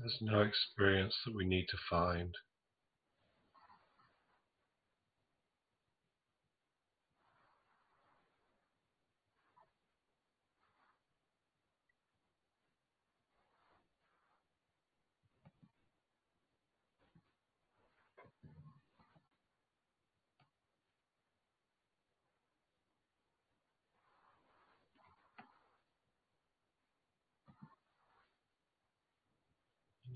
There's no experience that we need to find.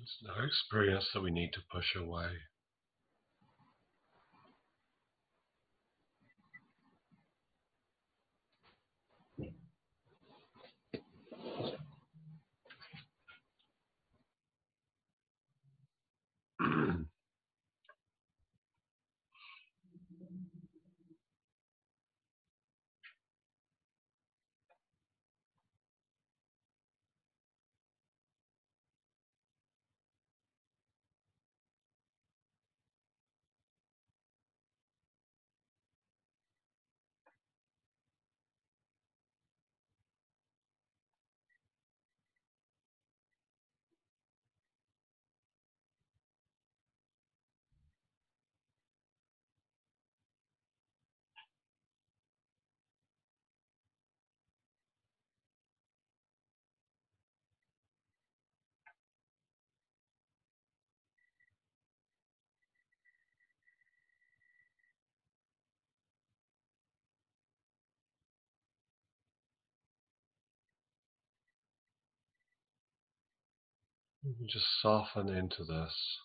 There's no experience that we need to push away. Just soften into this.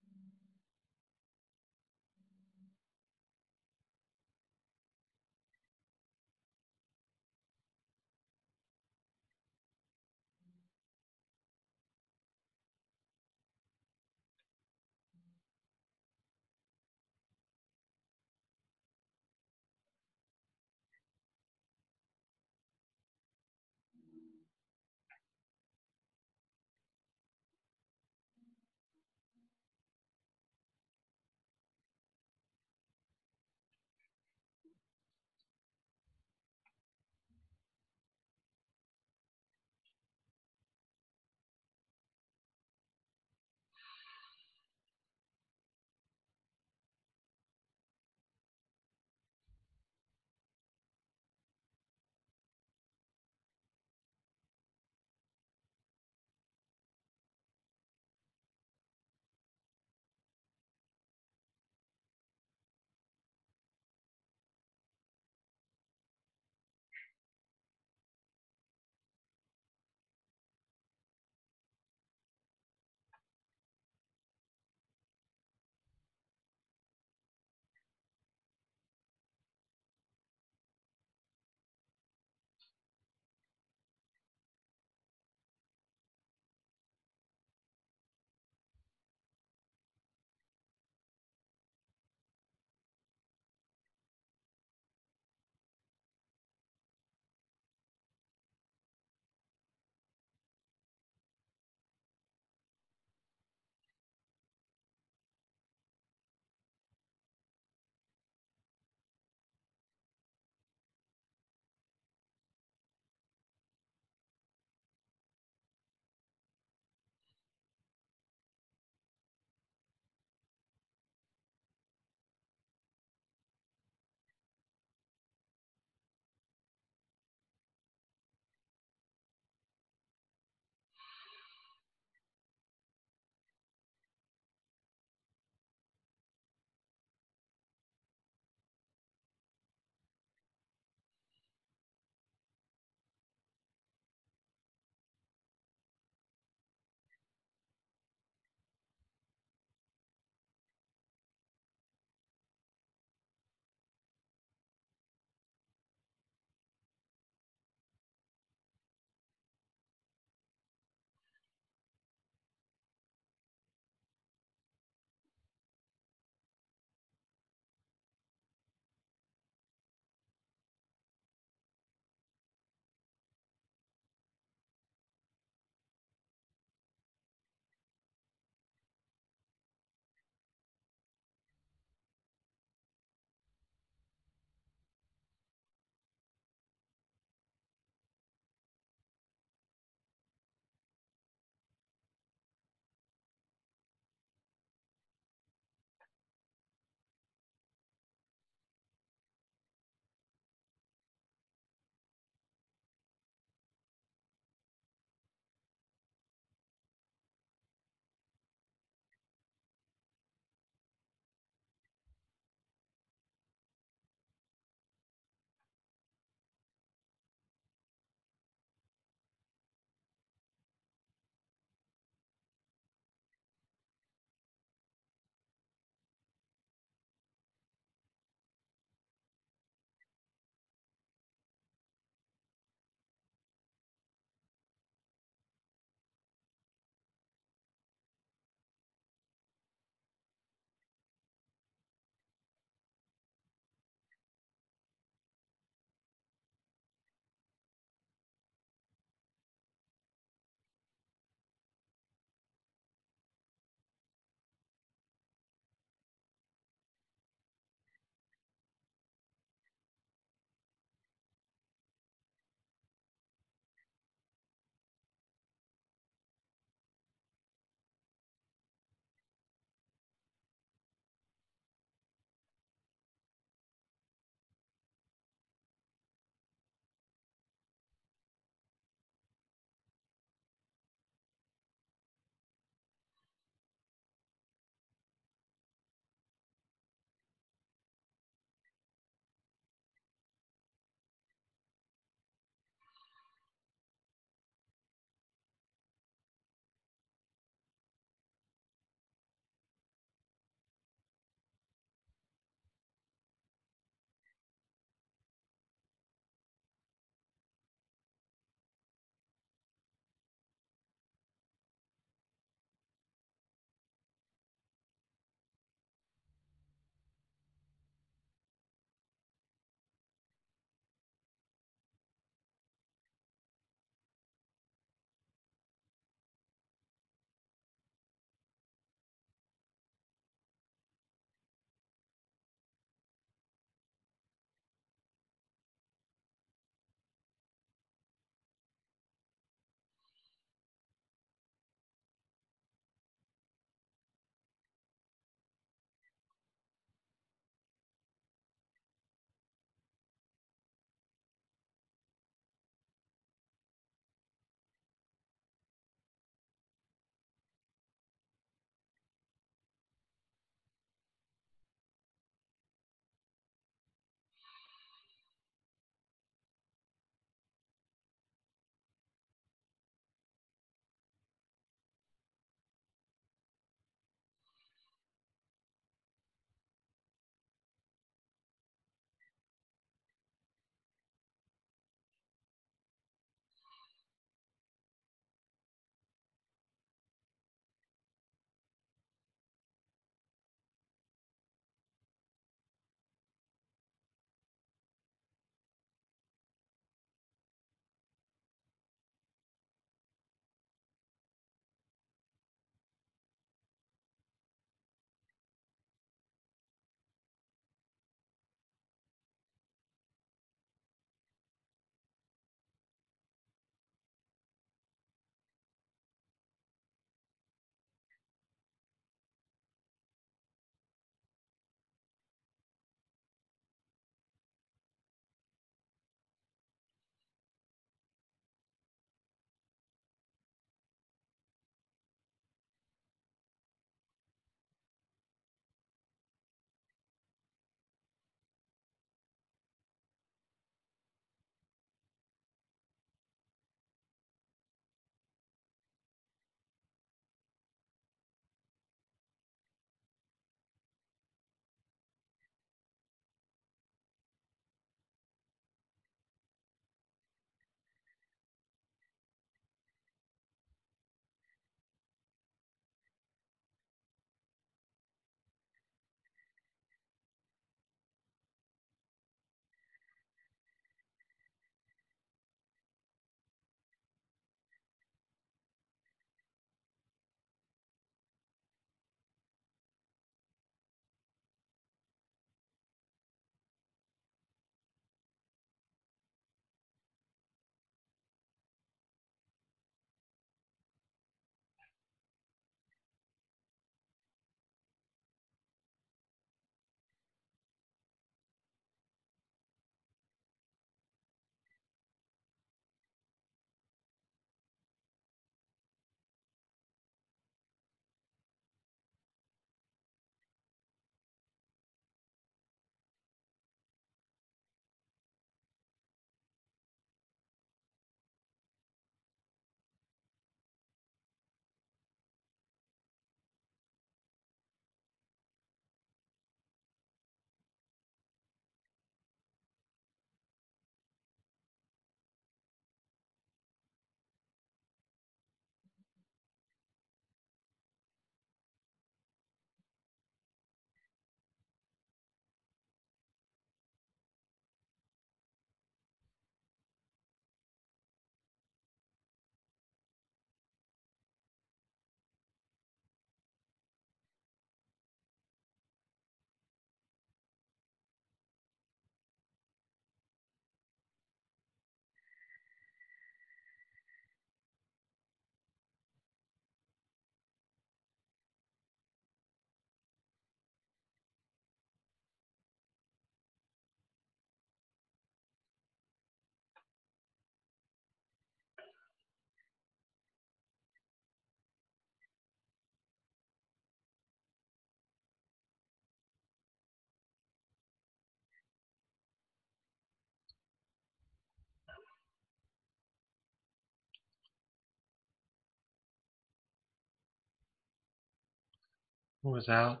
without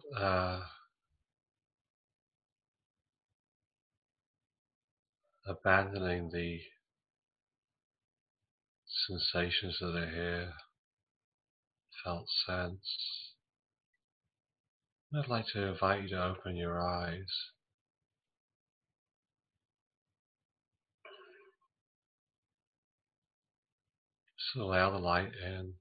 abandoning the sensations that are here, felt sense. I'd like to invite you to open your eyes. Just allow the light in.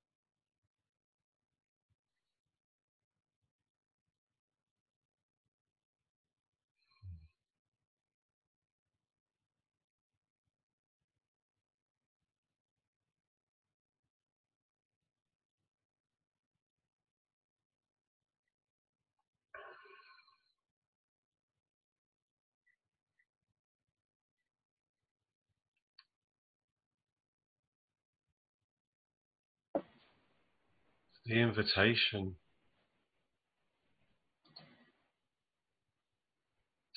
The invitation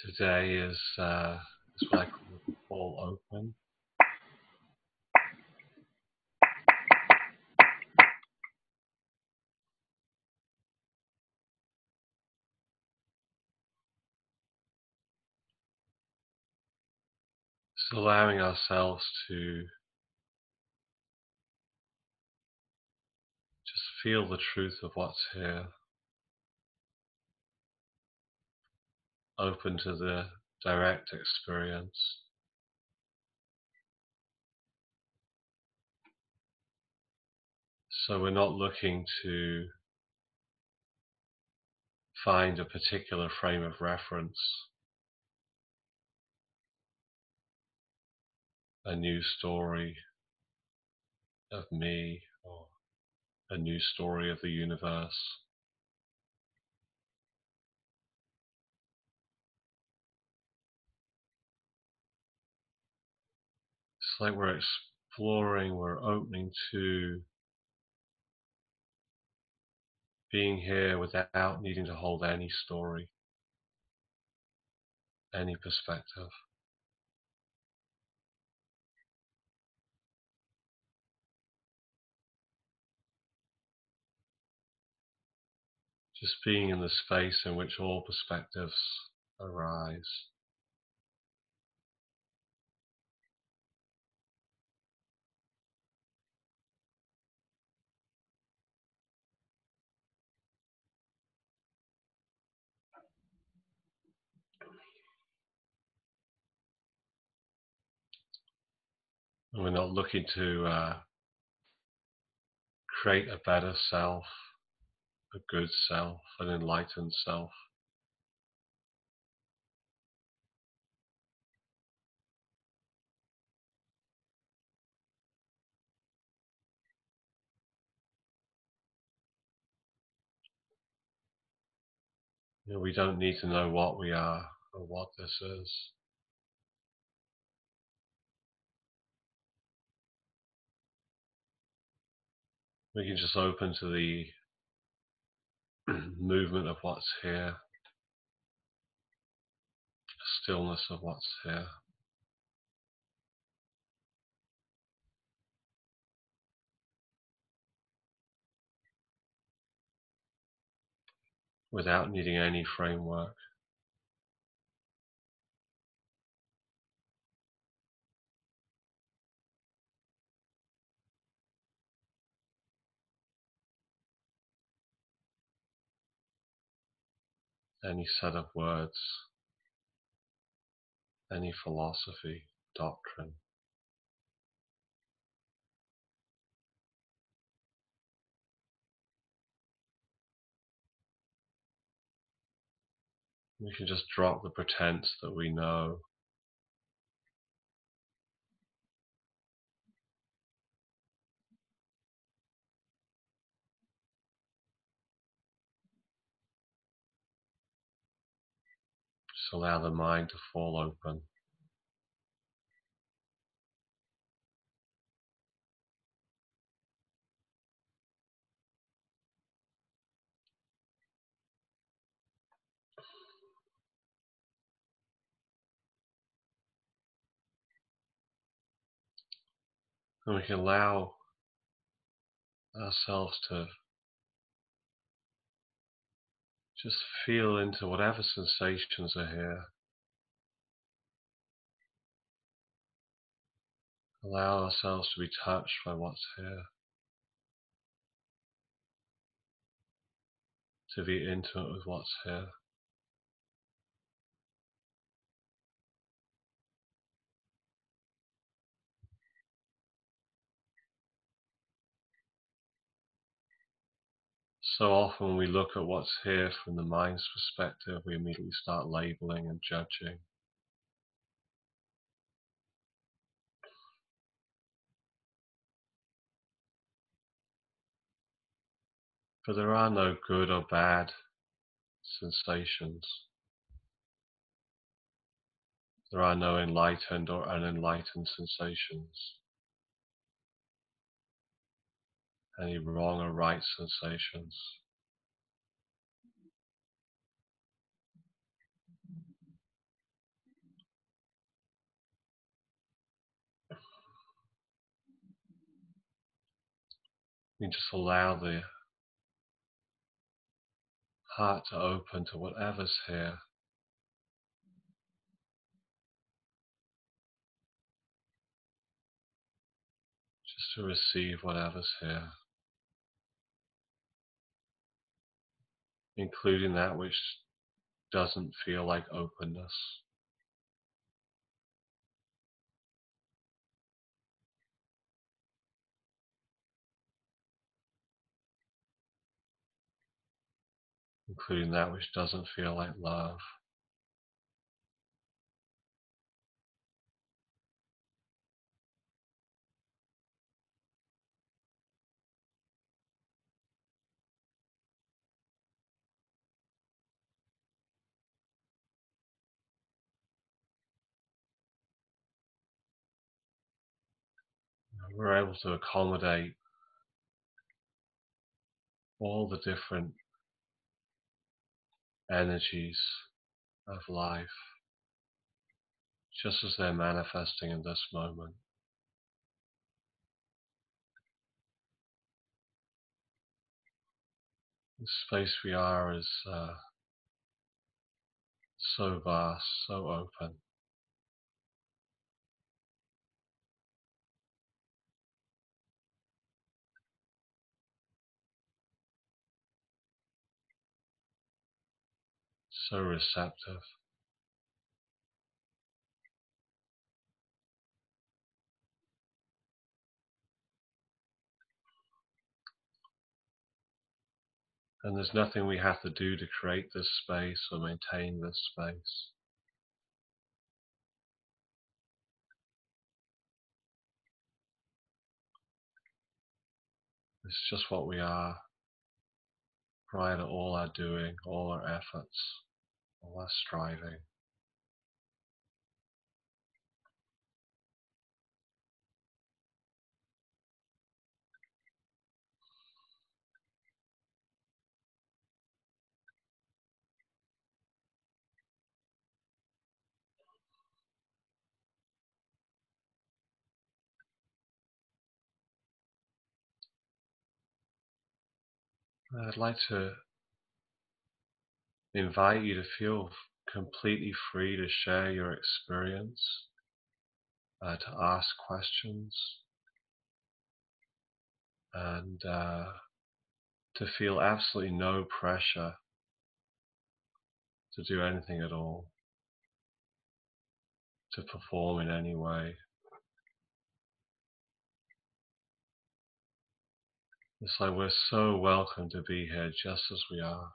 today is what I call the fall open. Just allowing ourselves to just feel the truth of what's here, open to the direct experience. So we're not looking to find a particular frame of reference, a new story of me, or a new story of the universe. It's like we're exploring, we're opening to being here without needing to hold any story, any perspective. Just being in the space in which all perspectives arise. And we're not looking to create a better self, a good self, an enlightened self. We don't need to know what we are or what this is. We can just open to the movement of what's here, the stillness of what's here. Without needing any framework. Any set of words, any philosophy, doctrine. We can just drop the pretense that we know. Just allow the mind to fall open. And we can allow ourselves to Just feel into whatever sensations are here. Allow ourselves to be touched by what's here, to be intimate with what's here. So often when we look at what's here from the mind's perspective, we immediately start labeling and judging. But there are no good or bad sensations. There are no enlightened or unenlightened sensations. Any wrong or right sensations. You just allow the heart to open to whatever's here. Just to receive whatever's here. Including that which doesn't feel like openness. Including that which doesn't feel like love. We're able to accommodate all the different energies of life just as they're manifesting in this moment. The space we are is so vast, so open. So receptive. And there's nothing we have to do to create this space or maintain this space. It's just what we are prior to all our doing, all our efforts, all our striving. I'd like to invite you to feel completely free to share your experience, to ask questions, and to feel absolutely no pressure to do anything at all, to perform in any way. It's like we're so welcome to be here just as we are.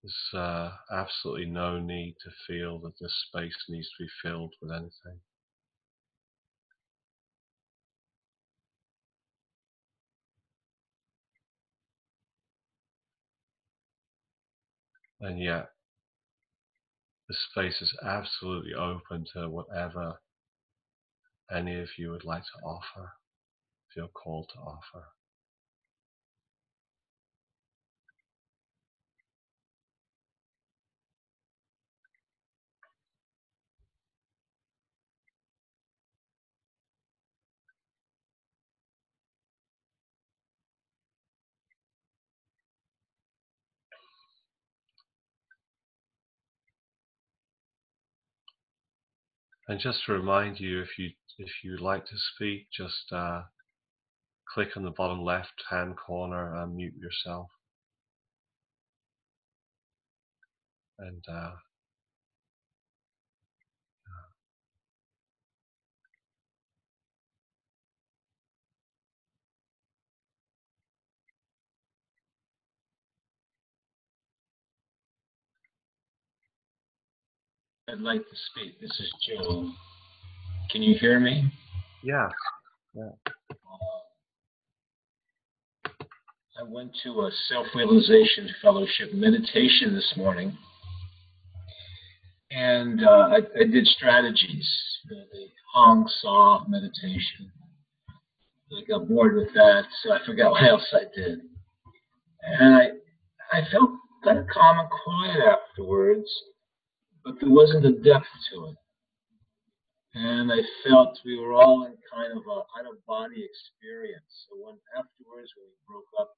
There's absolutely no need to feel that this space needs to be filled with anything. And yet, the space is absolutely open to whatever any of you would like to offer, feel called to offer. And just to remind you, if you like to speak, just click on the bottom left-hand corner and mute yourself. And I'd like to speak. This is Joe. Can you hear me? yeah, yeah. I went to a self-realization fellowship meditation this morning, and I did strategies, the Hong Saw meditation. I got bored with that, so I forgot what else I did. And I felt kind of calm and quiet afterwards, but there wasn't a depth to it. And I felt we were all in kind of a out-of-body experience. So afterwards, when we broke up,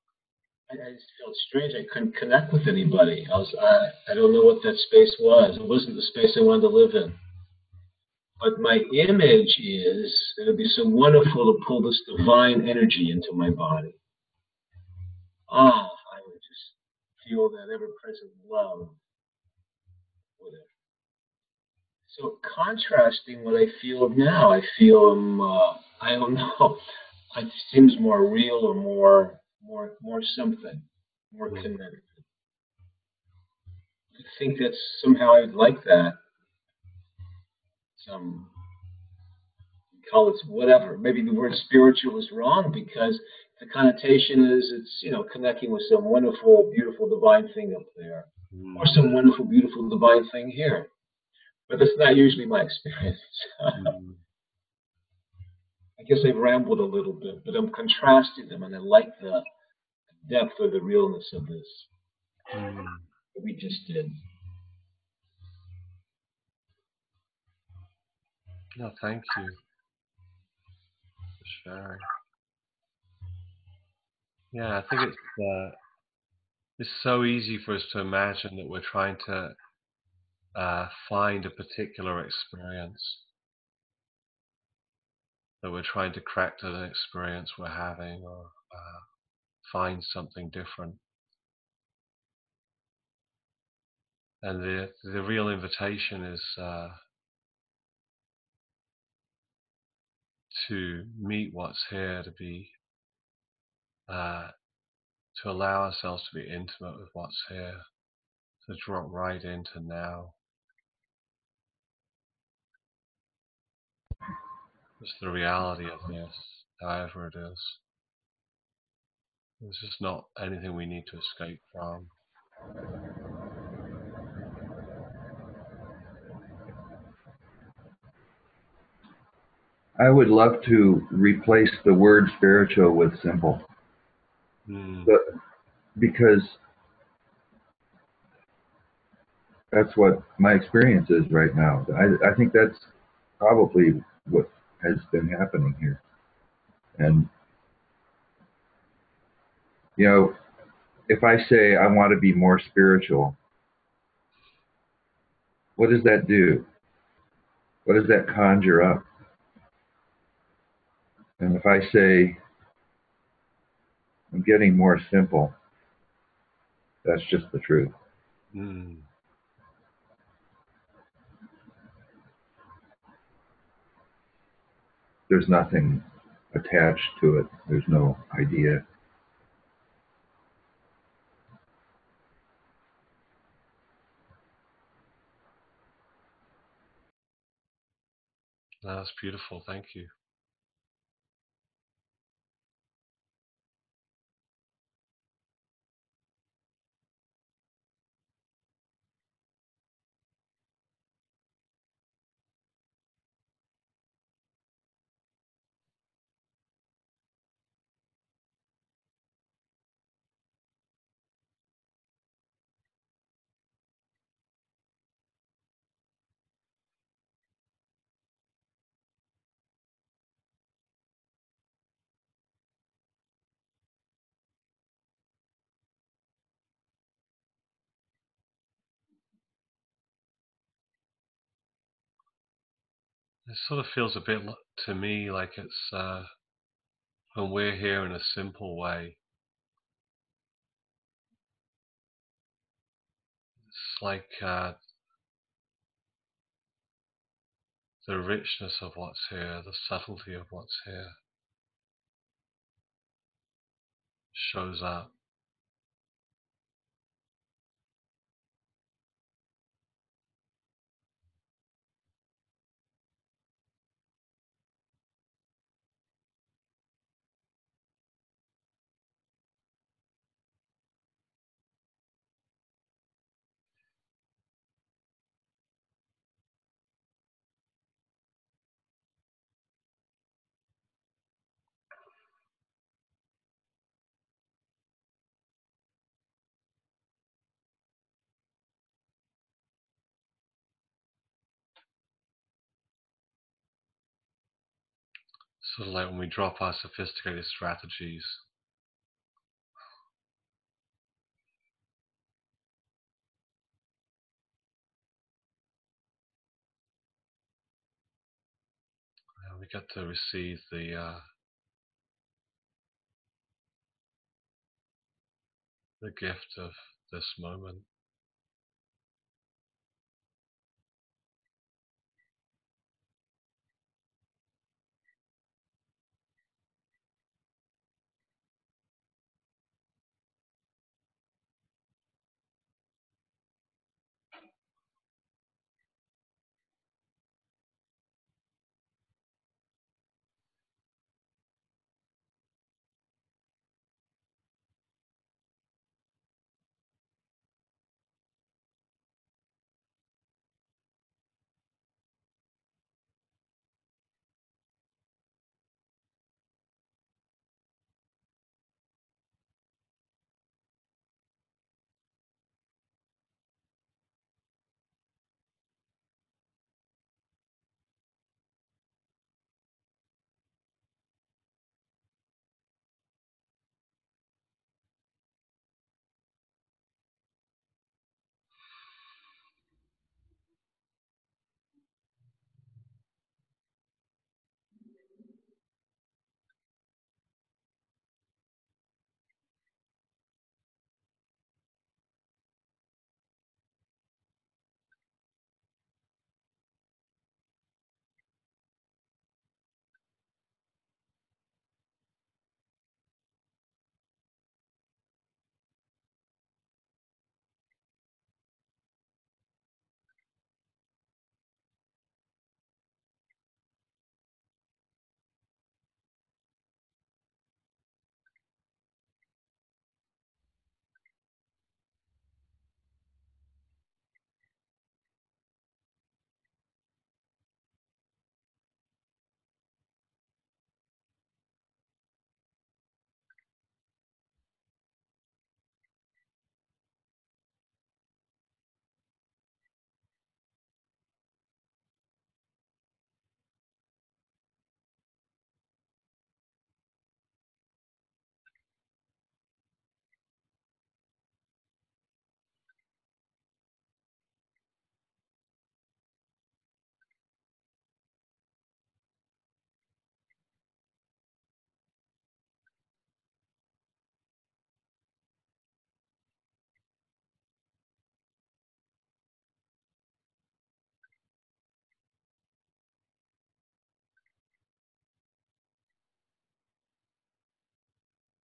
I just felt strange. I couldn't connect with anybody. I don't know what that space was. It wasn't the space I wanted to live in. But my image is it would be so wonderful to pull this divine energy into my body. I would just feel that ever-present love with it. So contrasting what I feel now, I feel I don't know. It seems more real or more something, more connected. I think that somehow I would like that. Some call it whatever. Maybe the word spiritual is wrong because the connotation is it's connecting with some wonderful, beautiful, divine thing up there, or some wonderful, beautiful, divine thing here. But that's not usually my experience. I guess I've rambled a little bit, but I'm contrasting them, and I like the depth or the realness of this that we just did. No, thank you for sharing. Yeah, I think it's so easy for us to imagine that we're trying to find a particular experience, that we're trying to crack to the experience we're having, or find something different. And the real invitation is to meet what's here, to allow ourselves to be intimate with what's here, to drop right into now. Just the reality of this, however it is. It's just not anything we need to escape from. I would love to replace the word spiritual with simple, but because that's what my experience is right now. I think that's probably what has been happening here. And, if I say I want to be more spiritual, what does that do? What does that conjure up? And if I say I'm getting more simple, that's just the truth. There's nothing attached to it. There's no idea. That's beautiful. Thank you. It sort of feels a bit to me like it's when we're here in a simple way. It's like the richness of what's here, the subtlety of what's here shows up. Sort of like when we drop our sophisticated strategies, we get to receive the gift of this moment.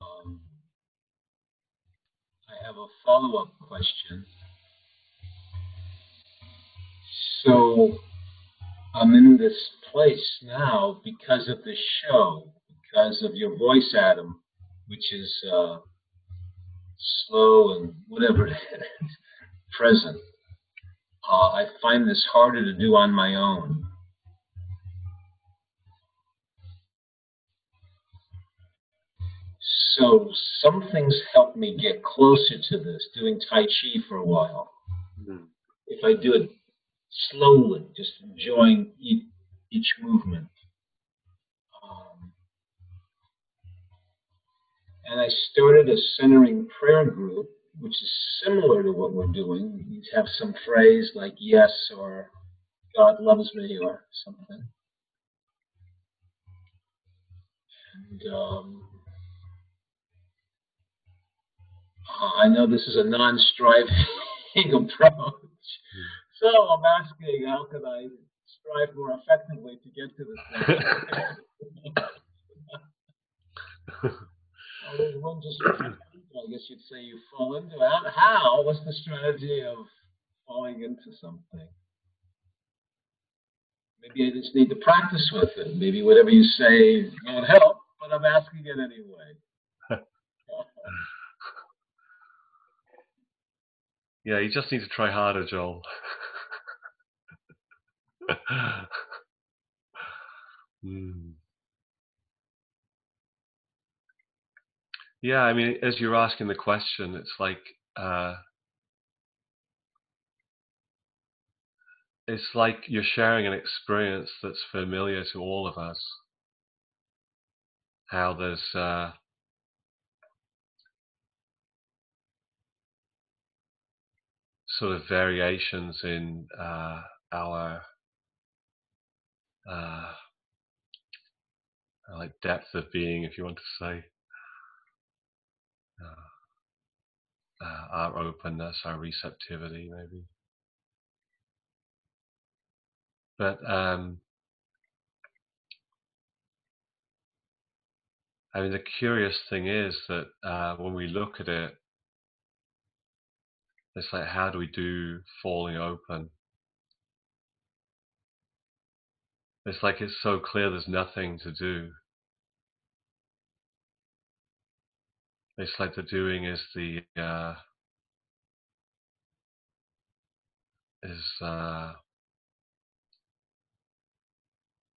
Um, I have a follow-up question. So I'm in this place now because of the show, because of your voice, Adam, which is slow and whatever it is, present. I find this harder to do on my own. So some things help me get closer to this, doing Tai Chi for a while. Mm. If I do it slowly, just enjoying each movement. And I started a centering prayer group, which is similar to what we're doing. You have some phrase like yes or God loves me or something. And I know this is a non-striving approach. So I'm asking, how can I strive more effectively to get to this next one just, I guess you'd say you fall into it. How? What's the strategy of falling into something? Maybe I just need to practice with it. Maybe whatever you say won't help, but I'm asking it anyway. Yeah, you just need to try harder, Joel. Yeah, I mean, as you're asking the question, it's like you're sharing an experience that's familiar to all of us. How there's sort of variations in our like depth of being, if you want to say, our openness, our receptivity, maybe. But I mean, the curious thing is that when we look at it, it's like, how do we do falling open? It's like it's so clear there's nothing to do. It's like the doing is the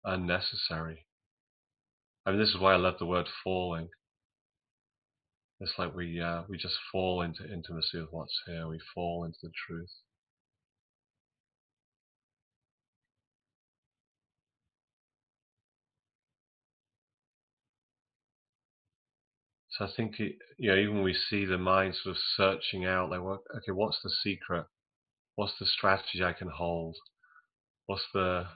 unnecessary. I mean, this is why I love the word falling. It's like we just fall into intimacy with what's here. We fall into the truth. So I think even when we see the mind sort of searching out, like, okay, what's the secret? What's the strategy I can hold? What's the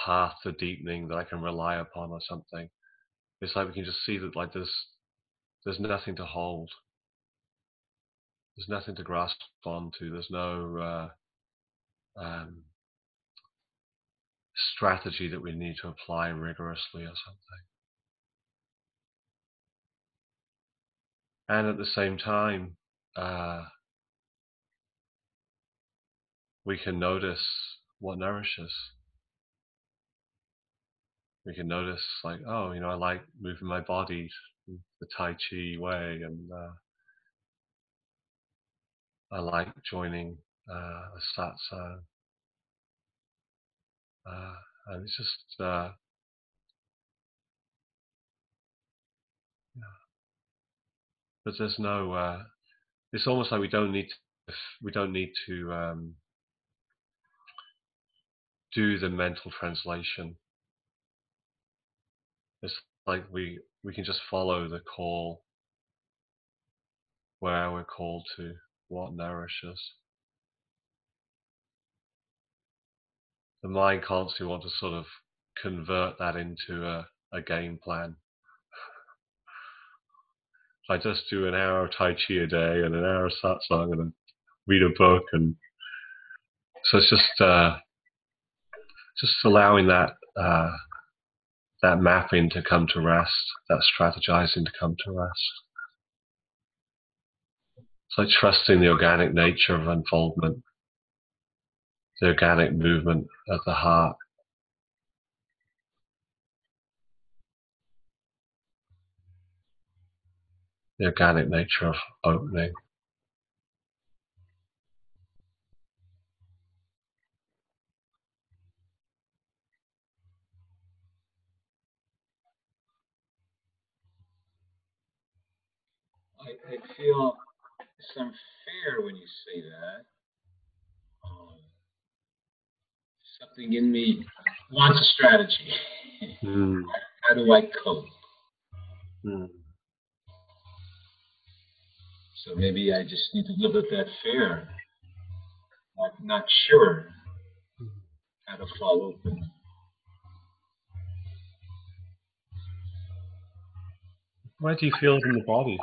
path to deepening that I can rely upon, or something? It's like we can just see that, like, there's nothing to hold. There's nothing to grasp onto. There's no strategy that we need to apply rigorously or something. And at the same time, we can notice what nourishes. We can notice, like, oh, I like moving my body the Tai Chi way, and I like joining a satsang. And it's just, but there's no. It's almost like we don't need to do the mental translation. It's like we can just follow the call where we're called to, what nourishes. The mind constantly wants to sort of convert that into a game plan. If I just do an hour of Tai Chi a day and an hour of satsang and read a book, and so it's just allowing that mapping to come to rest, that strategizing to come to rest. It's like trusting the organic nature of unfoldment, the organic movement of the heart. The organic nature of opening. I feel some fear when you say that. Something in me wants a strategy. How do I cope? So maybe I just need to live with that fear. I'm not sure how to fall open. Where do you feel it in the body?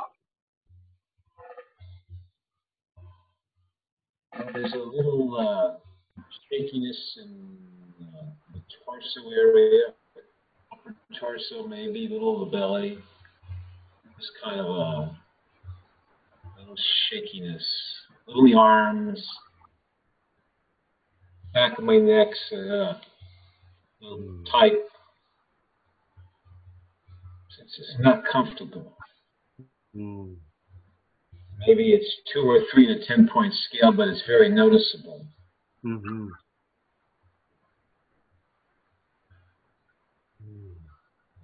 There's a little shakiness in the torso area, upper torso maybe, a little of the belly. Just kind of a little shakiness. A little in the arms, back of my neck's a little tight. It's just not comfortable. Mm. Maybe it's 2 or 3 in a 10-point scale, but it's very noticeable. Mm-hmm.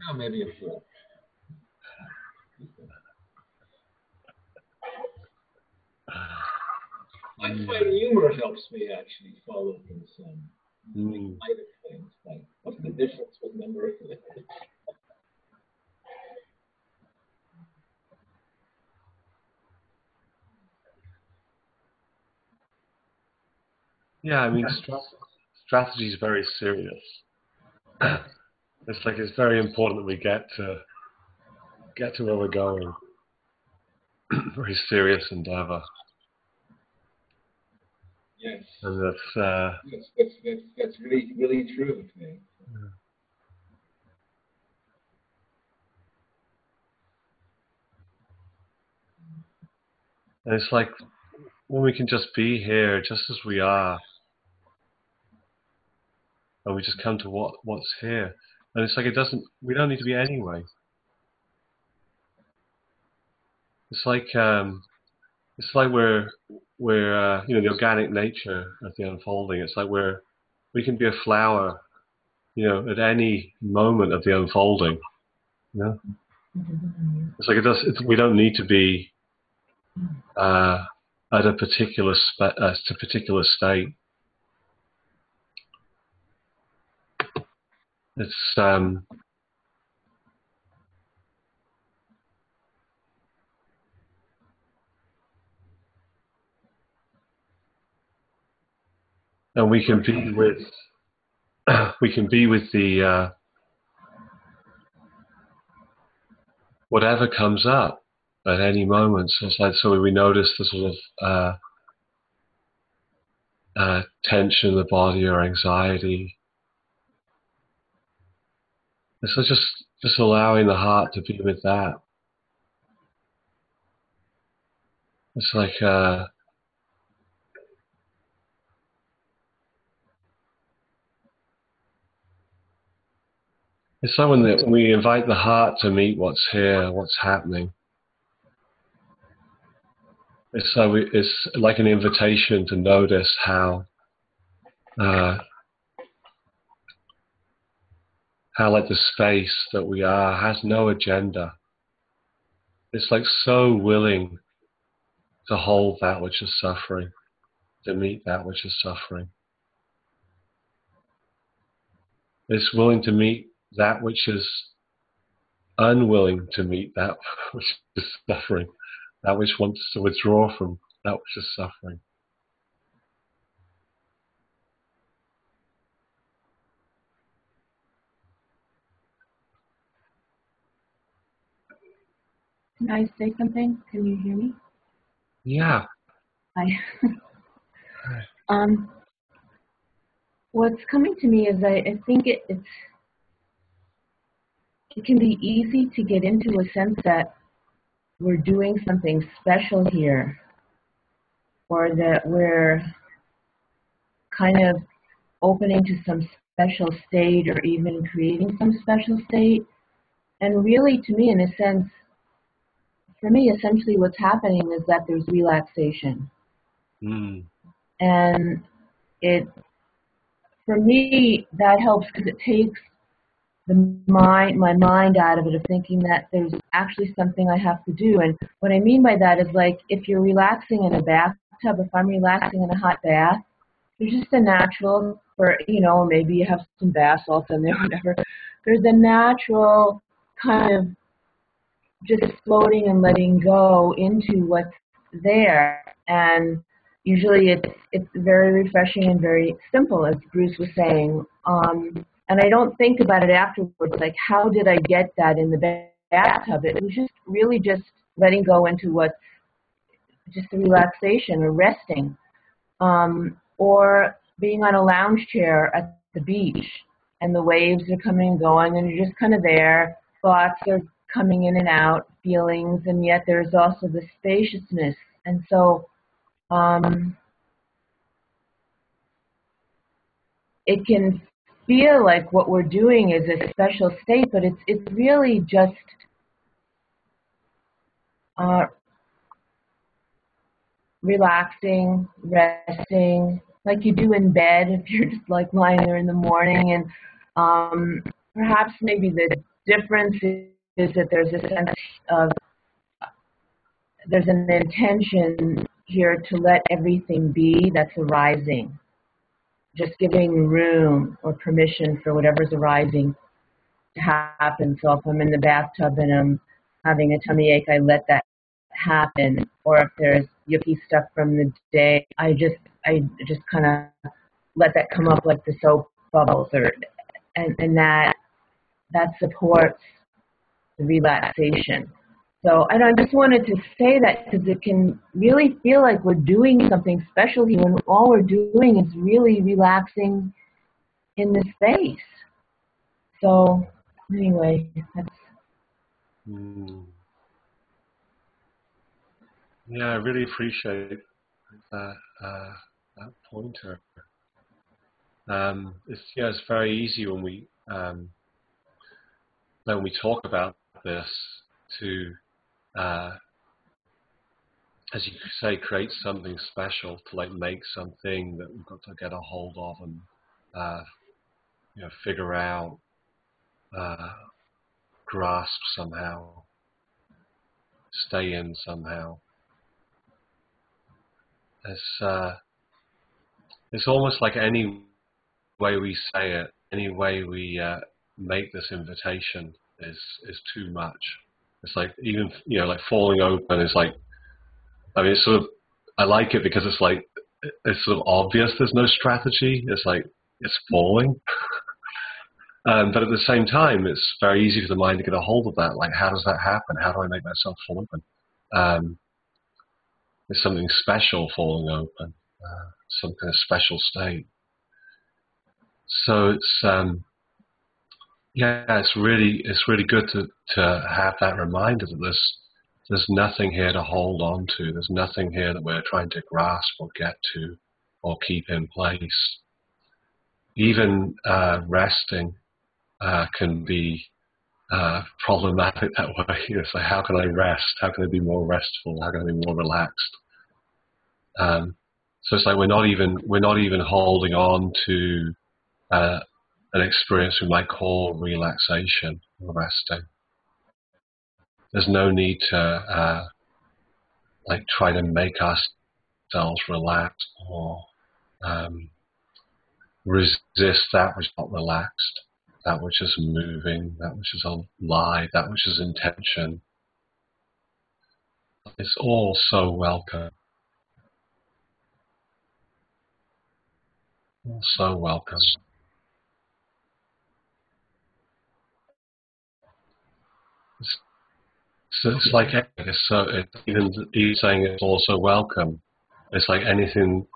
Well, maybe a 4. I find humor helps me actually follow things, make light of things. Like, what's the difference with number of things? Yeah, I mean, strategy is very serious. It's very important that we get to where we're going. Very serious endeavor. Yes. And That's really, really true. and it's like when we can just be here, just as we are, and we just come to what's here. And it's like we don't need to be anyway. It's like we're the organic nature of the unfolding. It's like we can be a flower, at any moment of the unfolding. It's like we don't need to be at a particular state. It's and we can be with the whatever comes up at any moment. So it's like we notice the sort of tension in the body or anxiety. And so just allowing the heart to be with that. It's like it's like when we invite the heart to meet what's here, what's happening. It's like an invitation to notice how like the space that we are has no agenda. It's like so willing to hold that which is suffering, to meet that which is suffering. It's willing to meet that which is unwilling to meet that which is suffering, that which wants to withdraw from that which is suffering. Can I say something? Can you hear me? Yeah. Hi. What's coming to me is I think it can be easy to get into a sense that we're doing something special here, or that we're kind of opening to some special state or even creating some special state. And really, to me, in a sense, for me, essentially what's happening is that there's relaxation. And for me, that helps because it takes my mind out of it, of thinking that there's actually something I have to do. And what I mean by that is, like, if you're relaxing in a bathtub, if I'm relaxing in a hot bath, there's just a natural, maybe you have some bath salts in there, whatever. There's a natural kind of just floating and letting go into what's there. And usually it's very refreshing and very simple, as Bruce was saying. And I don't think about it afterwards, like, how did I get that in the bathtub. It was just really just letting go into what's just a relaxation or resting, or being on a lounge chair at the beach and the waves are coming and going and you're just kind of there. Thoughts are coming in and out, feelings, and yet there's also the spaciousness. And so it can feel like what we're doing is a special state, but it's really just relaxing, resting, like you do in bed if you're just like lying there in the morning. And perhaps maybe the difference is that there's a sense of, there's an intention here to let everything be that's arising, just giving room or permission for whatever's arising to happen. So if I'm in the bathtub and I'm having a tummy ache, I let that happen. Or if there's yucky stuff from the day, I just kind of let that come up like the soap bubbles, and that supports the relaxation. So I just wanted to say that because it can really feel like we're doing something special here when all we're doing is really relaxing in the space. So anyway, that's... Yeah, I really appreciate that pointer. It's very easy when we talk about this to, as you say, create something special, to like make something that we've got to get a hold of and figure out, grasp somehow, stay in somehow. It's almost like any way we say it, any way we make this invitation is too much. It's like, even like falling open is like, I mean, it's sort of, I like it because it's like, it's sort of obvious there's no strategy. It's like, it's falling. But at the same time, it's very easy for the mind to get a hold of that. Like, how does that happen? How do I make myself fall open? It's something special falling open, some kind of special state. So it's it's really good to have that reminder that there's nothing here to hold on to. There's nothing here that we're trying to grasp or get to or keep in place. Even resting can be problematic that way. It's like, how can I rest? How can I be more restful? How can I be more relaxed? So it's like we're not even holding on to an experience we might call relaxation or resting. There's no need to like try to make ourselves relaxed or resist that which is not relaxed, that which is moving, that which is alive, that which is intention. It's all so welcome. All so welcome. It's like even saying it's also welcome. It's like anything.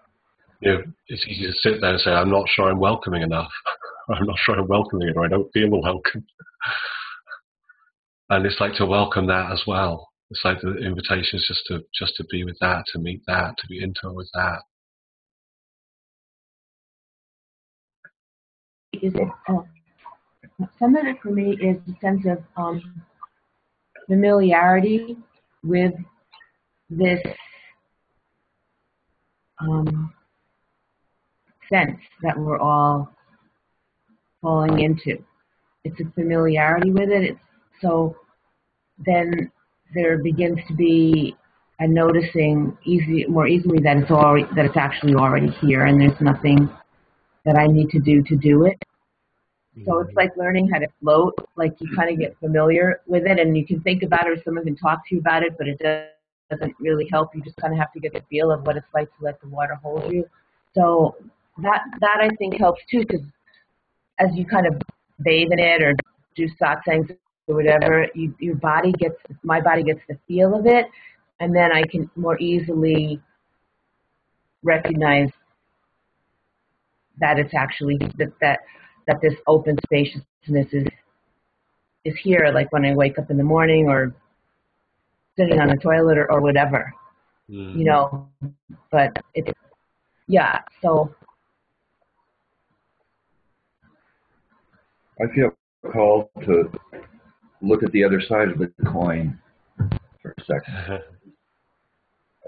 It's easy to sit there and say, I'm not sure I'm welcoming enough. I'm not sure I'm welcoming it, or I don't feel welcome. And it's like to welcome that as well. It's like the invitation is just to be with that, to meet that, to be intimate with that. Some of it for me is a sense of familiarity with this sense that we're all falling into. It's a familiarity with it. So then there begins to be a noticing more easily that it's actually already here, and there's nothing that I need to do it. So it's like learning how to float. Like you kind of get familiar with it, and you can think about it, or someone can talk to you about it, but it doesn't really help. You just kind of have to get the feel of what it's like to let the water hold you. So that I think helps too, because as you kind of bathe in it or do satsangs or whatever, your body gets, my body gets the feel of it, and then I can more easily recognize that it's actually that this open spaciousness is here, like when I wake up in the morning or sitting on the toilet or whatever, you know. But it's, yeah, so. I feel called to look at the other side of the coin for a second,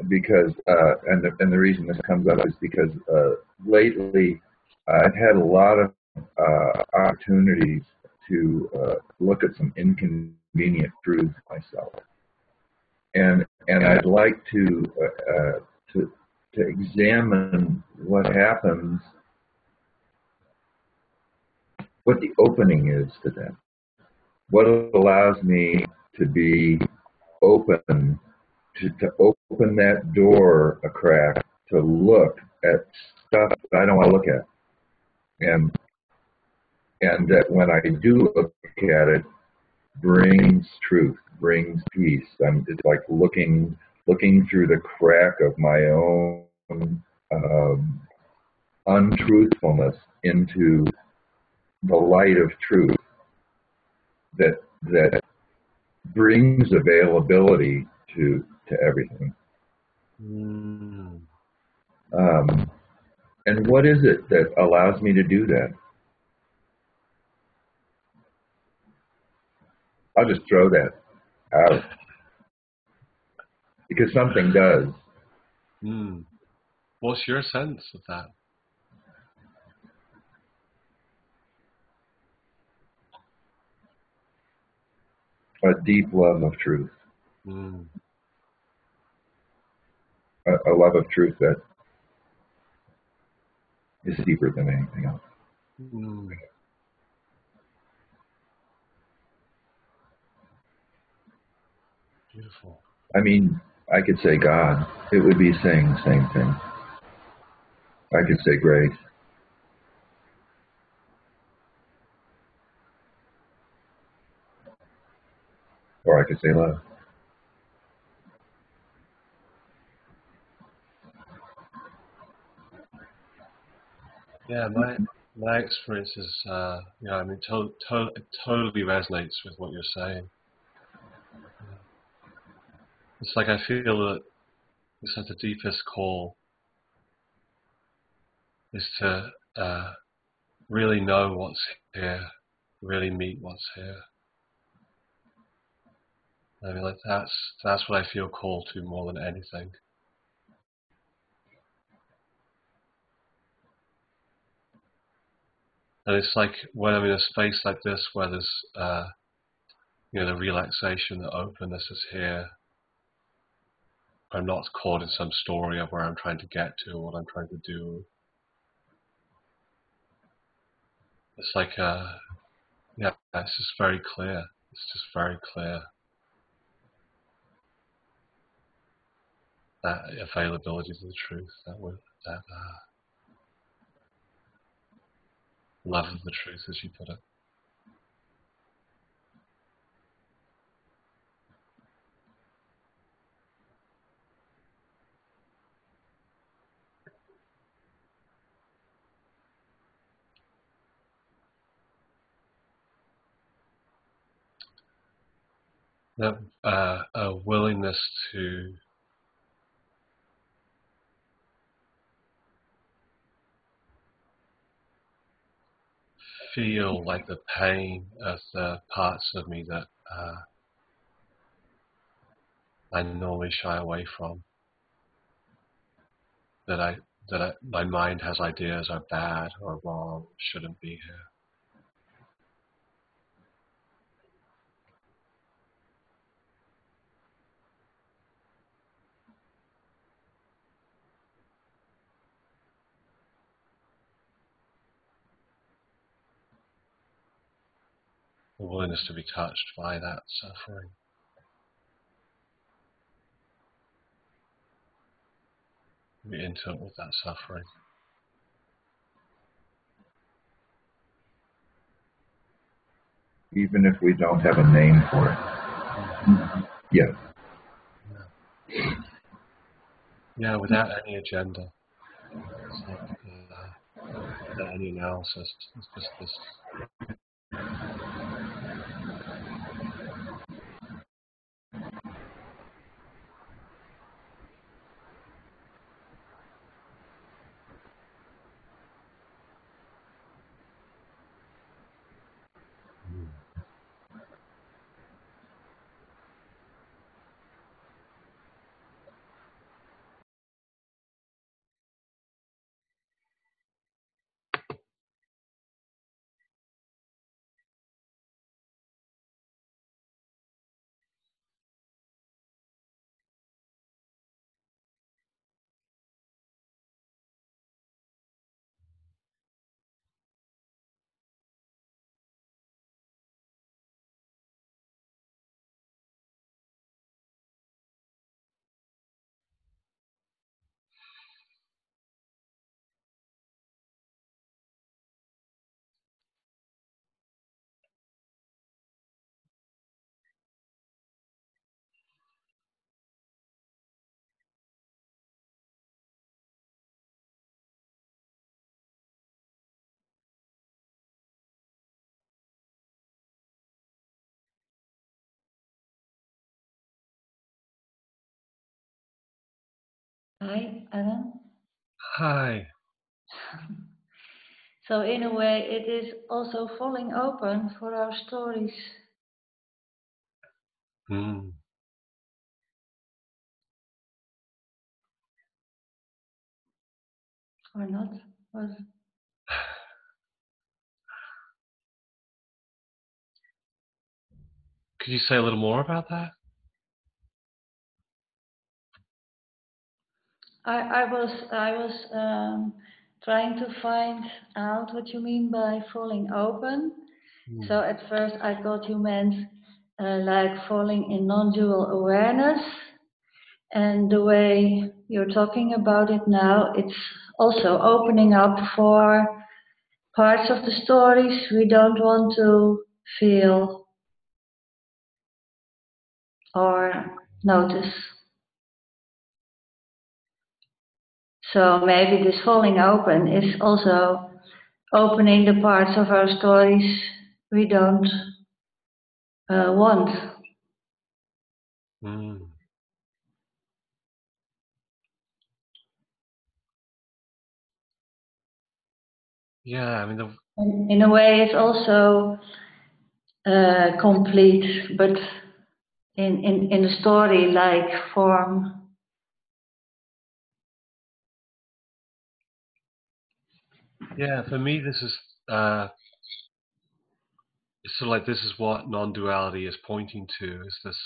because and the reason this comes up is because lately I've had a lot of opportunities to look at some inconvenient truths myself, and I'd like to examine what happens, what the opening is to them, what allows me to be open, to open that door a crack, to look at stuff that I don't want to look at, and that when I do look at it, brings truth, brings peace. It's like looking through the crack of my own untruthfulness into the light of truth that brings availability to everything. And what is it that allows me to do that? I'll just throw that out because something does. What's your sense of that? A deep love of truth. A love of truth that is deeper than anything else. Beautiful. I mean, I could say God. It would be saying the same thing. I could say grace. Or I could say love. Yeah, my experience is, I mean, it totally resonates with what you're saying. It's like I feel that it's like the deepest call is to really know what's here, really meet what's here. I mean, like that's what I feel called to more than anything. And it's like when I'm in a space like this where there's, the relaxation, the openness is here. I'm not caught in some story of where I'm trying to get to or what I'm trying to do. It's like, it's just very clear. It's just very clear. That availability to the truth, that love of the truth, as you put it. That a willingness to feel like the pain of the parts of me that I normally shy away from. That my mind has ideas are bad or wrong, shouldn't be here. The willingness to be touched by that suffering. Be intimate with that suffering. even if we don't have a name for it. Yeah. Yeah, without any agenda. It's like, without any analysis. It's just this. Hi, Alan. Hi. So in a way, it is also falling open for our stories. Mm. Or not? Or Could you say a little more about that? I was trying to find out what you mean by falling open. Mm. So at first I thought you meant like falling in non-dual awareness. And the way you're talking about it now, it's also opening up for parts of the stories we don't want to feel or notice. So maybe this falling open is also opening the parts of our stories we don't want. Mm. Yeah, I mean, In a way, it's also complete, but in a story-like form. yeah, for me, this is it's sort of like this is what non-duality is pointing to. Is this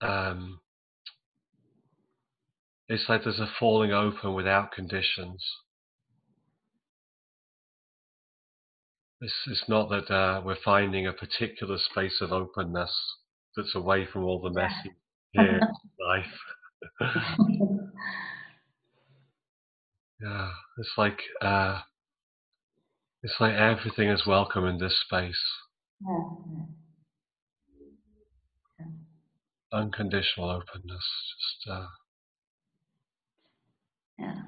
um, it's like there's a falling open without conditions. It's not that we're finding a particular space of openness that's away from all the messy here in life. Yeah, it's like everything is welcome in this space. Unconditional openness. Just Yeah.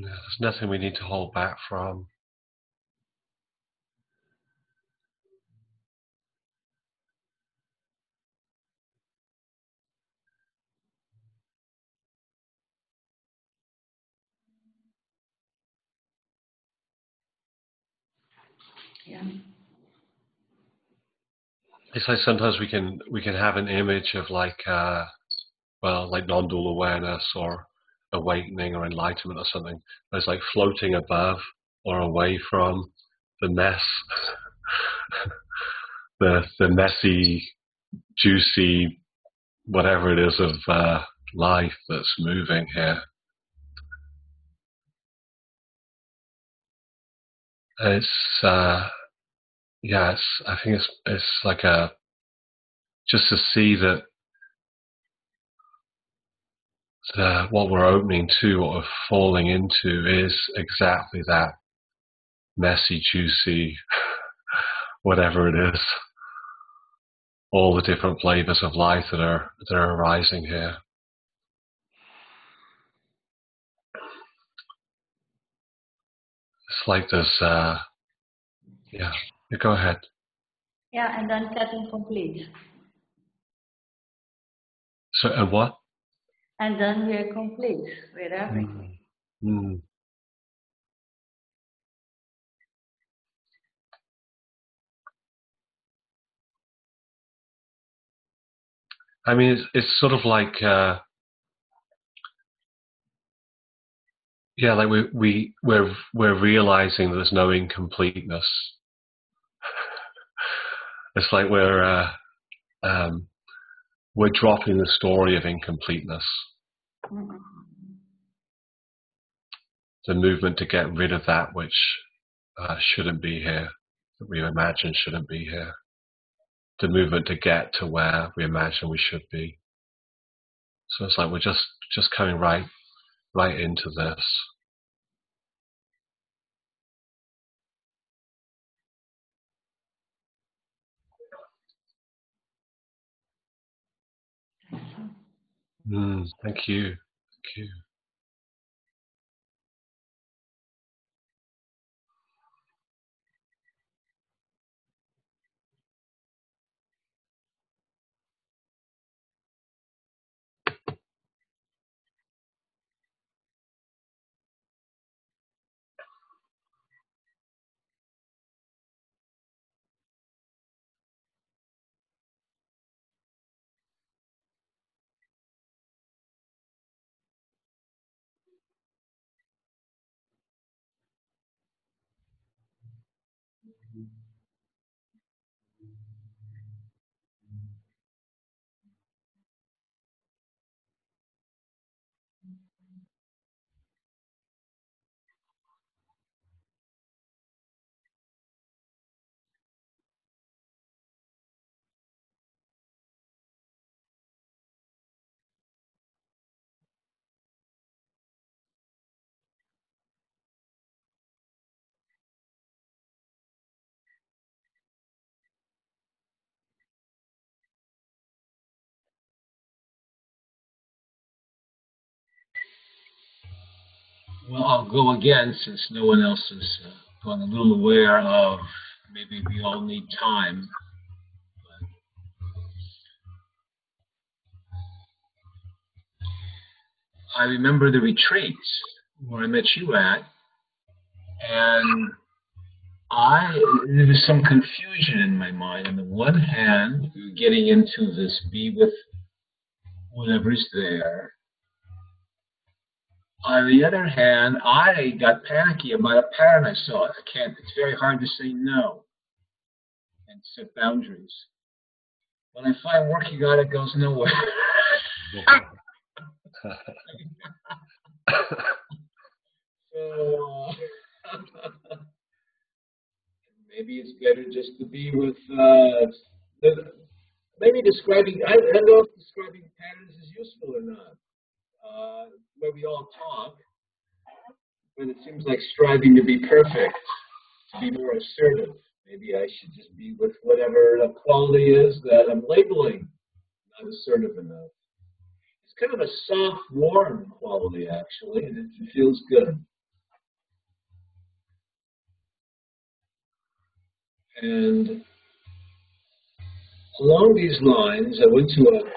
there's nothing we need to hold back from. Yeah. It's like sometimes we can have an image of like like non-dual awareness or awakening or enlightenment or something. But it's like floating above or away from the mess, the messy, juicy, whatever it is of life that's moving here. It's I think it's like just to see that what we're opening to, what we're falling into, is exactly that messy, juicy, whatever it is. All the different flavors of life that are arising here. It's like there's yeah. Go ahead. Yeah, and then getting complete. So and what? And then we're complete with everything. Mm. I mean, it's sort of like like we're realizing there's no incompleteness. It's like we're dropping the story of incompleteness. Mm-hmm. The movement to get rid of that which shouldn't be here, that we imagine shouldn't be here. The movement to get to where we imagine we should be. So it's like we're just coming right into this. Thank you. Thank you. Well, I'll go again since no one else has gone a little aware of maybe we all need time. I remember the retreats where I met you at, and there was some confusion in my mind. On the one hand, we were getting into this be with whatever's there. On the other hand, I got panicky about a pattern I saw. It's very hard to say no and set boundaries. When I find working on it goes nowhere. So maybe it's better just to be with maybe describing. I don't know if describing patterns is useful or not. Where we all talk, but it seems like striving to be perfect, to be more assertive. Maybe I should just be with whatever the quality is that I'm labeling not assertive enough. It's kind of a soft, warm quality, actually, and it feels good. And along these lines, I went to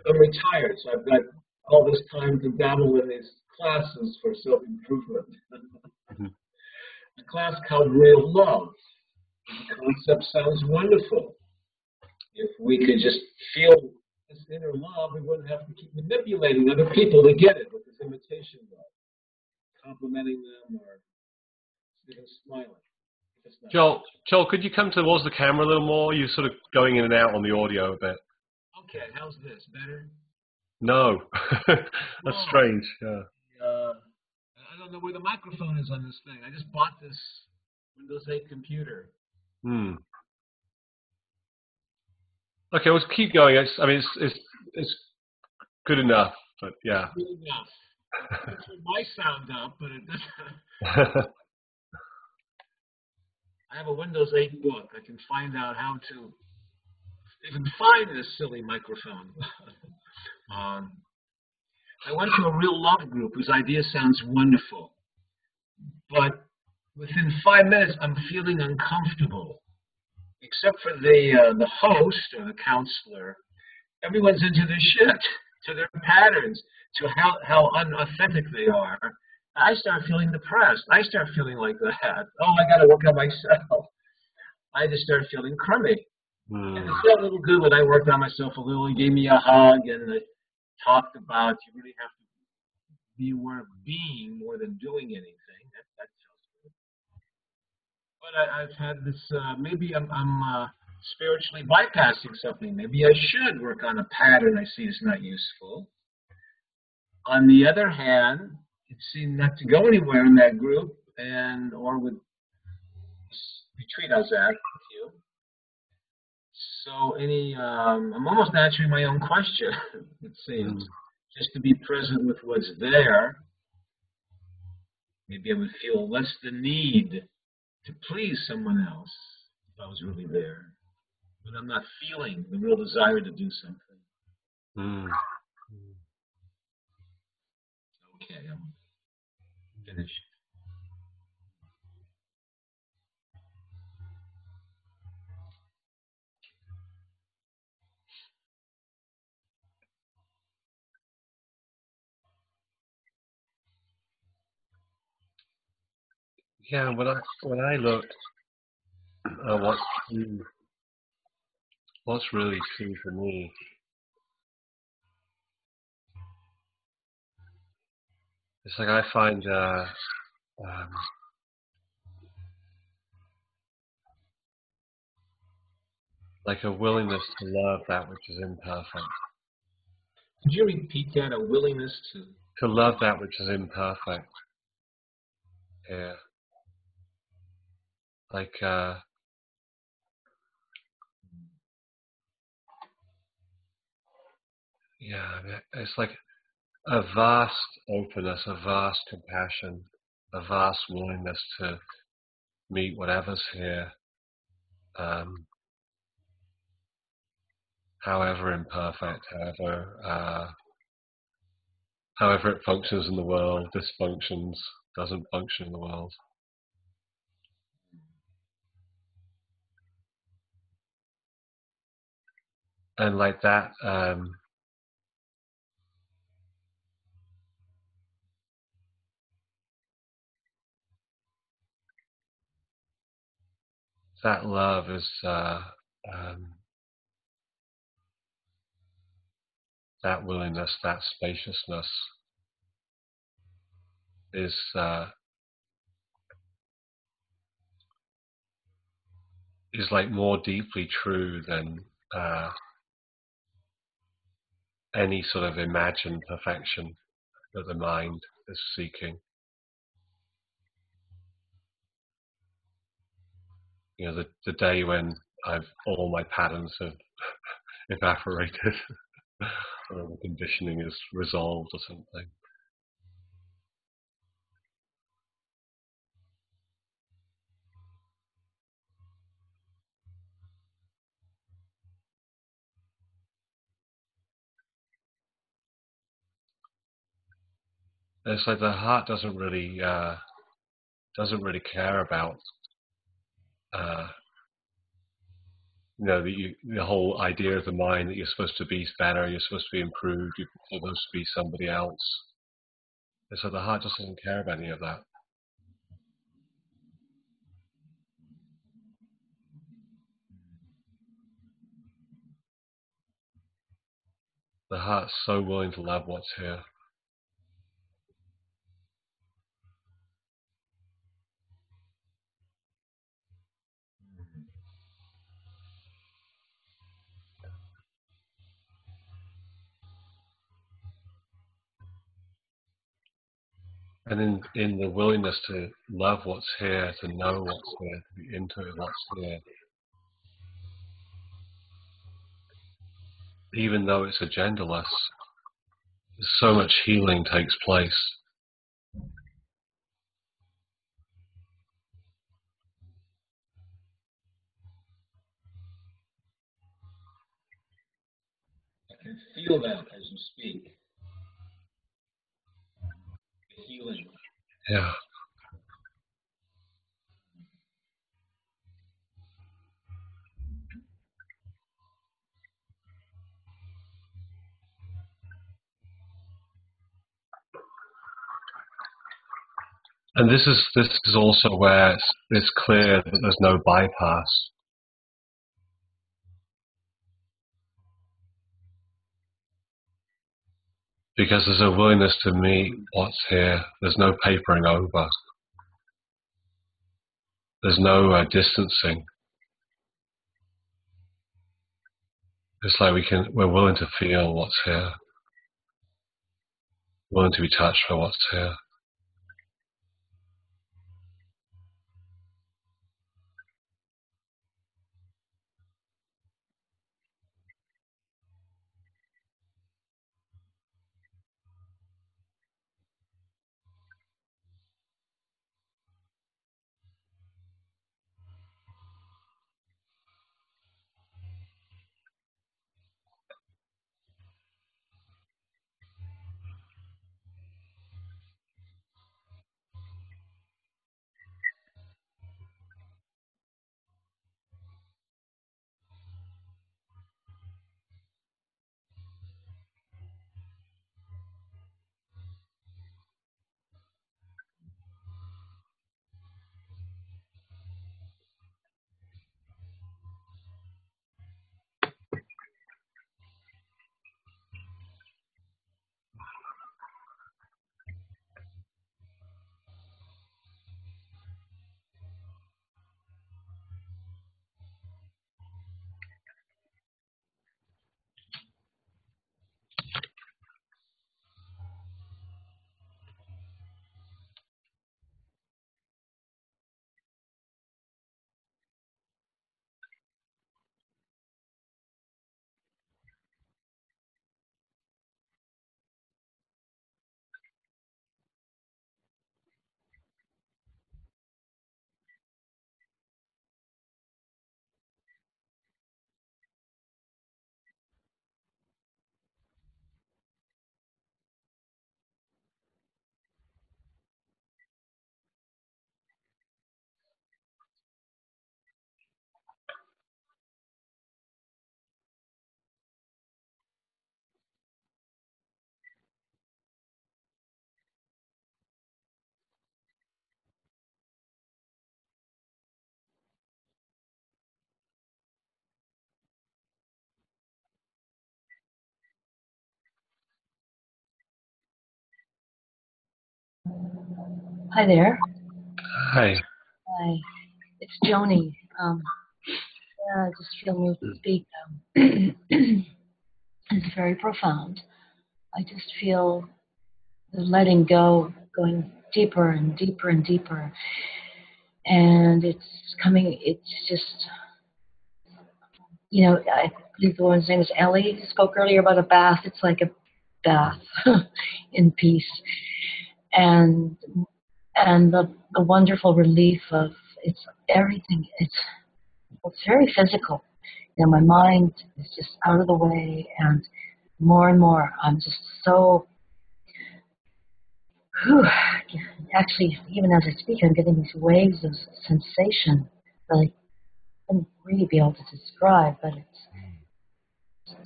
I'm retired, so I've got all this time to dabble in these classes for self-improvement. A class called Real Love. The concept sounds wonderful. If we could just feel this inner love, we wouldn't have to keep manipulating other people to get it with this imitation love, complimenting them or even smiling. Joel, could you come towards the camera a little more? You're sort of going in and out on the audio a bit. Okay, how's this? Better? No. That's Oh, strange. Yeah. I don't know where the microphone is on this thing. I just bought this Windows 8 computer. Hmm. Okay, well, keep going. I mean, it's good enough, but yeah. Good enough. I turned my sound up, but it doesn't. I have a Windows 8 book. I can find out how to even find this silly microphone. um, I went to a real love group whose idea sounds wonderful, but within 5 minutes, I'm feeling uncomfortable. Except for the host or the counselor, everyone's into their shit, to their patterns, to how unauthentic they are. I start feeling depressed. I start feeling like that. Oh, I got to work on myself. I just start feeling crummy. And Hmm. it felt a little good when I worked on myself a little. He gave me a hug and talked about you really have to be aware of being more than doing anything. That feels good. But I've had this, maybe I'm spiritually bypassing something. Maybe I should work on a pattern I see is not useful. On the other hand, it seemed not to go anywhere in that group and or with retreat I was at with you. So I'm almost answering my own question, it Hmm. seems. Just to be present with what's there, maybe I would feel less the need to please someone else if I was really there. But I'm not feeling the real desire to do something. Hmm. Okay, I'm finished. Yeah. When I look at what's really true for me, it's like I find um, like a willingness to love that which is imperfect, Could you repeat that? A willingness to. to love that which is imperfect. Yeah. Like yeah. I mean, it's like a vast openness, a vast compassion, a vast willingness to meet whatever's here, um, however imperfect, however it functions in the world, dysfunctions, doesn't function in the world. And like that love is um, that willingness, that spaciousness is is like more deeply true than uh, any sort of imagined perfection that the mind is seeking. You know, the day when all my patterns have evaporated, or the conditioning is resolved or something. And it's like the heart doesn't really care about uh, the whole idea of the mind that you're supposed to be better, you're supposed to be improved, you're supposed to be somebody else. And so the heart just doesn't care about any of that. The heart's so willing to love what's here. And in the willingness to love what's here, to know what's here, to be into what's here, even though it's agendaless, so much healing takes place. I can feel that as you speak. The healing. Yeah. And this is also where it's clear that there's no bypass. Because there's a willingness to meet what's here. There's no papering over. There's no distancing. It's like we're willing to feel what's here. Willing to be touched by what's here. Hi there. Hi. Hi. It's Joni. I just feel moved to speak. It's very profound. I just feel the letting go going deeper and deeper and deeper. And it's just, I believe the woman's name is Ellie, spoke earlier about a bath. It's like a bath in peace. And the wonderful relief of it's everything. It's very physical. My mind is just out of the way, and more, I'm just so. Whew, actually, even as I speak, I'm getting these waves of sensation that I wouldn't really be able to describe, but it's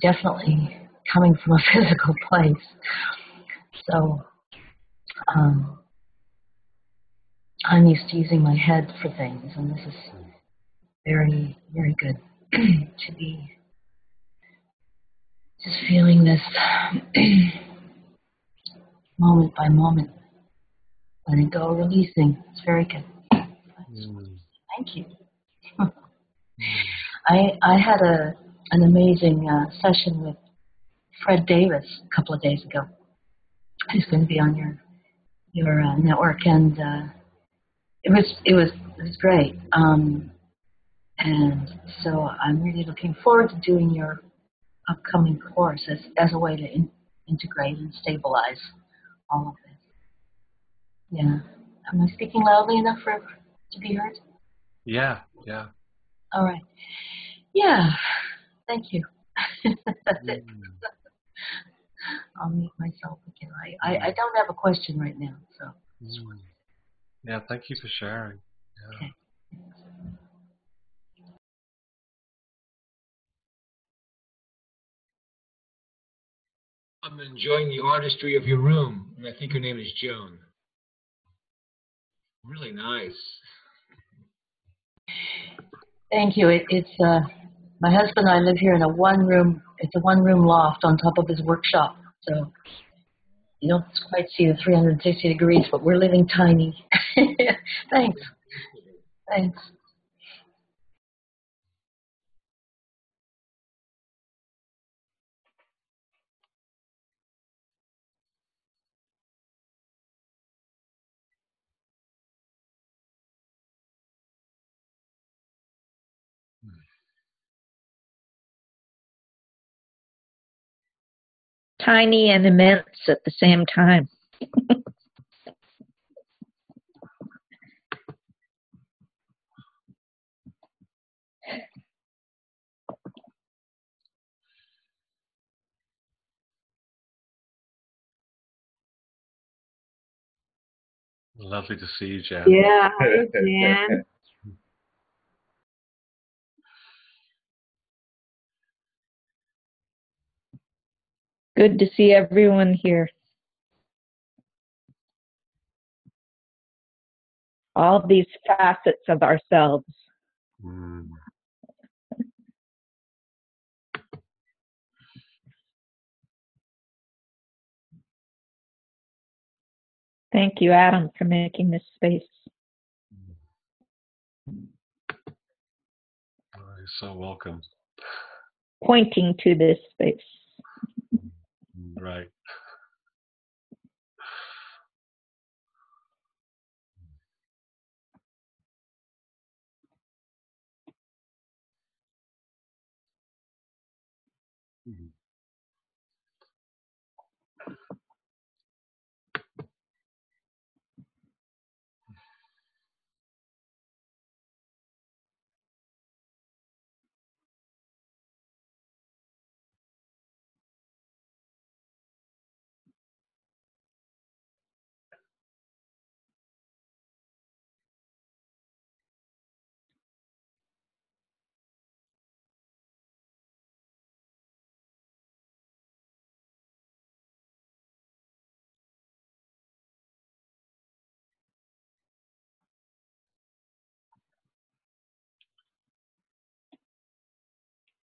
definitely coming from a physical place. So I'm used to using my head for things, and this is very, very good to be just feeling this moment by moment, letting go, releasing. It's very good. Thank you. I had an amazing session with Fred Davis a couple of days ago. He's going to be on your your network, and it was great. And so I'm really looking forward to doing your upcoming course as a way to integrate and stabilize all of this. Yeah. Am I speaking loudly enough to be heard? Yeah, yeah. All right. Yeah. Thank you. That's it. I'll mute myself again. I don't have a question right now, so. Yeah, thank you for sharing. Yeah. Okay. I'm enjoying the artistry of your room, and I think your name is Joan. Really nice. Thank you. It's my husband and I live here in a one-room. It's a one-room loft on top of his workshop, so you don't quite see the 360 degrees, but we're living tiny. Thanks. Thanks. Tiny and immense at the same time. Lovely to see you, Jen. Yeah, hi, Jan. Good to see everyone here. All these facets of ourselves. Thank you, Adam, for making this space. You're so welcome. Pointing to this space. Right.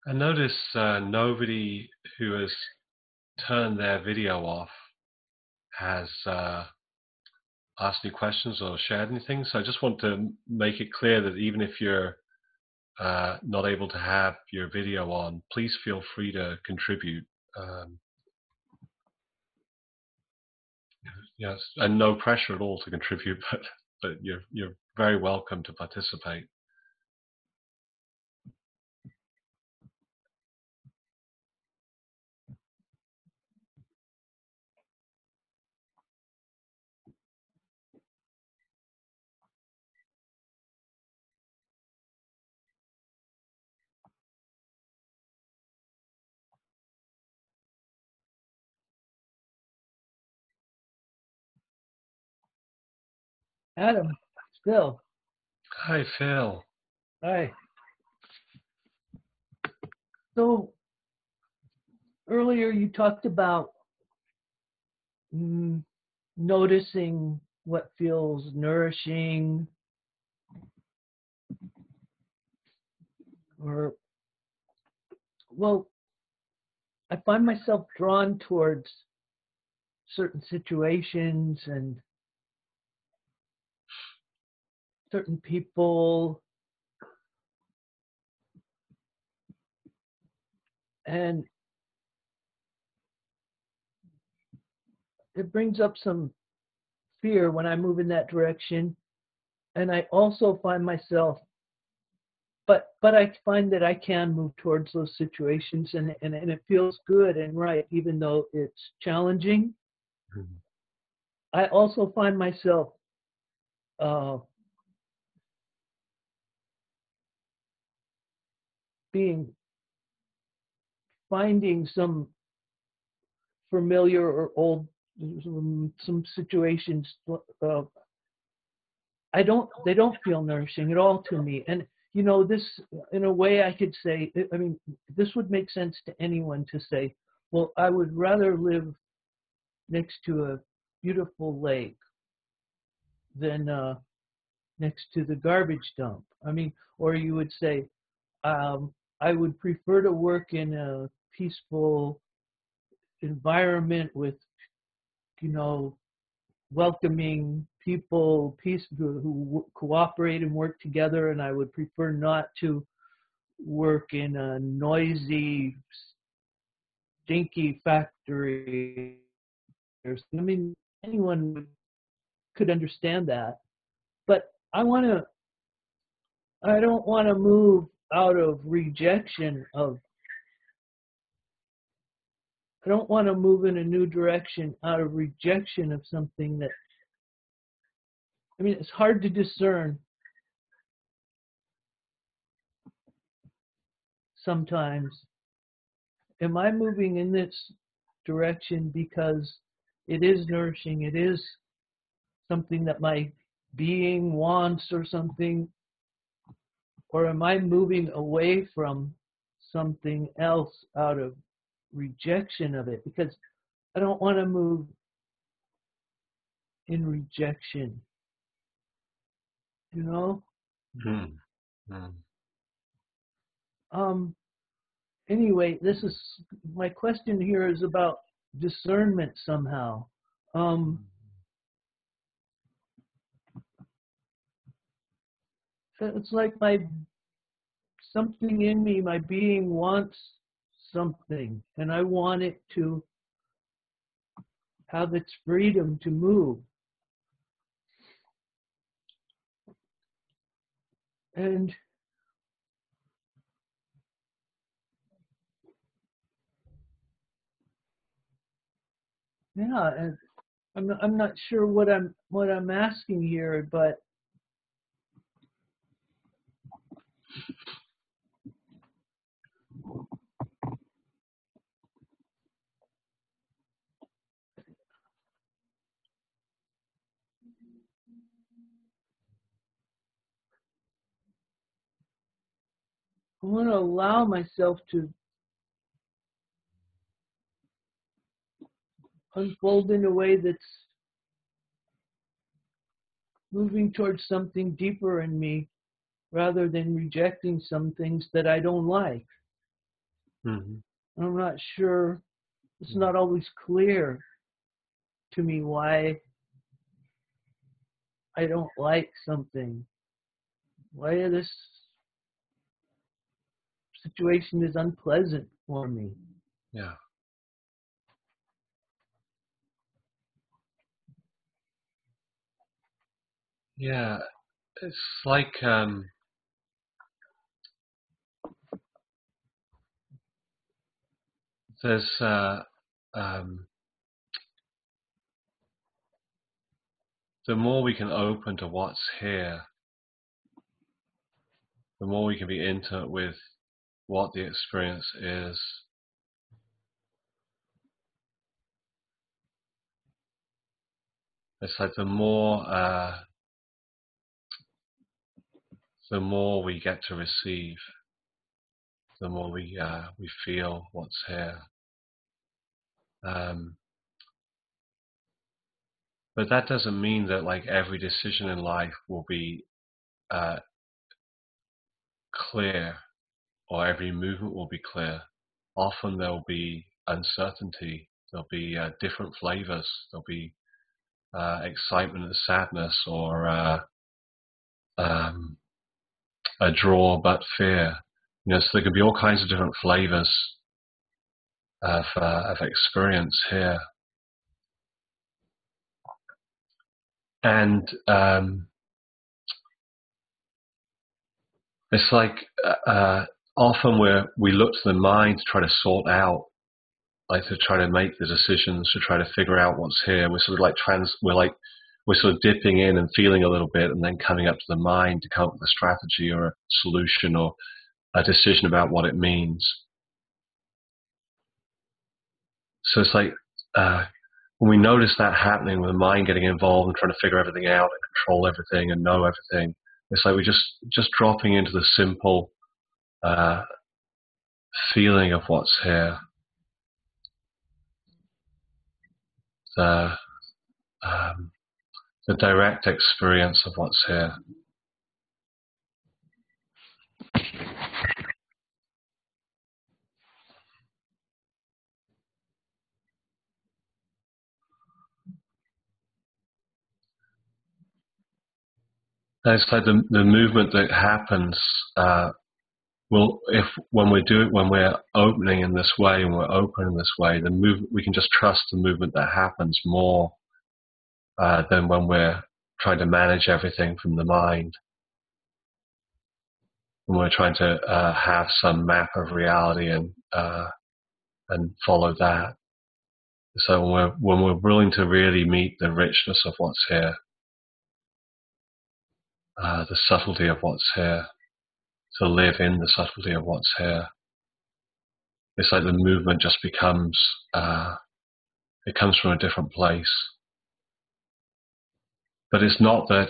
I notice nobody who has turned their video off has asked any questions or shared anything. So I just want to make it clear that even if you're not able to have your video on, please feel free to contribute. Yes, and no pressure at all to contribute, but you're very welcome to participate. Adam, Phil. Hi, Phil. Hi. So earlier you talked about noticing what feels nourishing, or, well, I find myself drawn towards certain situations and certain people, and it brings up some fear when I move in that direction. And I also find myself, but I find that I can move towards those situations, and it feels good and right, even though it's challenging. Mhm. I also find myself uh, finding some familiar or old some situations. They don't feel nourishing at all to me. And this, in a way, I could say, I mean, this would make sense to anyone to say, well, I would rather live next to a beautiful lake than next to the garbage dump. I mean, or you would say, I would prefer to work in a peaceful environment with, welcoming people, who cooperate and work together, and I would prefer not to work in a noisy, stinky factory. I mean, anyone could understand that, but I don't want to move out of rejection of. I don't want to move in a new direction out of rejection of something that. I mean, it's hard to discern sometimes. Am I moving in this direction because it is nourishing, it is something that my being wants or something, or am I moving away from something else out of rejection of it? Because I don't want to move in rejection, you know? Mhm. Mhm. Anyway, my question here is about discernment somehow. It's like something in me, my being wants something, and I want it to have its freedom to move. And yeah, and I'm not sure what I'm asking here, but I want to allow myself to unfold in a way that's moving towards something deeper in me rather than rejecting some things that I don't like. Mhm. I'm not sure, it's not always clear to me why I don't like something. Why this situation is unpleasant for me. Yeah. Yeah. It's like there's the more we can open to what's here, the more we can be intimate with what the experience is. It's like the more we get to receive, the more we feel what's here. But that doesn't mean that like every decision in life will be clear or every movement will be clear. Often there'll be uncertainty. There'll be different flavors. There'll be excitement and sadness, or a draw but fear. So there can be all kinds of different flavors of experience here. And it's like often we look to the mind to try to sort out, like to try to make the decisions, to try to figure out what's here. We're sort of like we're sort of dipping in and feeling a little bit, and then coming up to the mind to come up with a strategy or a solution or a decision about what it means. So it's like when we notice that happening, with the mind getting involved and trying to figure everything out and control everything and know everything, it's like we're just dropping into the simple feeling of what's here, the direct experience of what's here. And it's like the movement that happens. When we're opening in this way, and we're open in this way, we can just trust the movement that happens more than when we're trying to manage everything from the mind. When we're trying to have some map of reality and follow that. So when we're willing to really meet the richness of what's here, the subtlety of what's here, to live in the subtlety of what's here, it's like the movement just becomes, it comes from a different place. But it's not that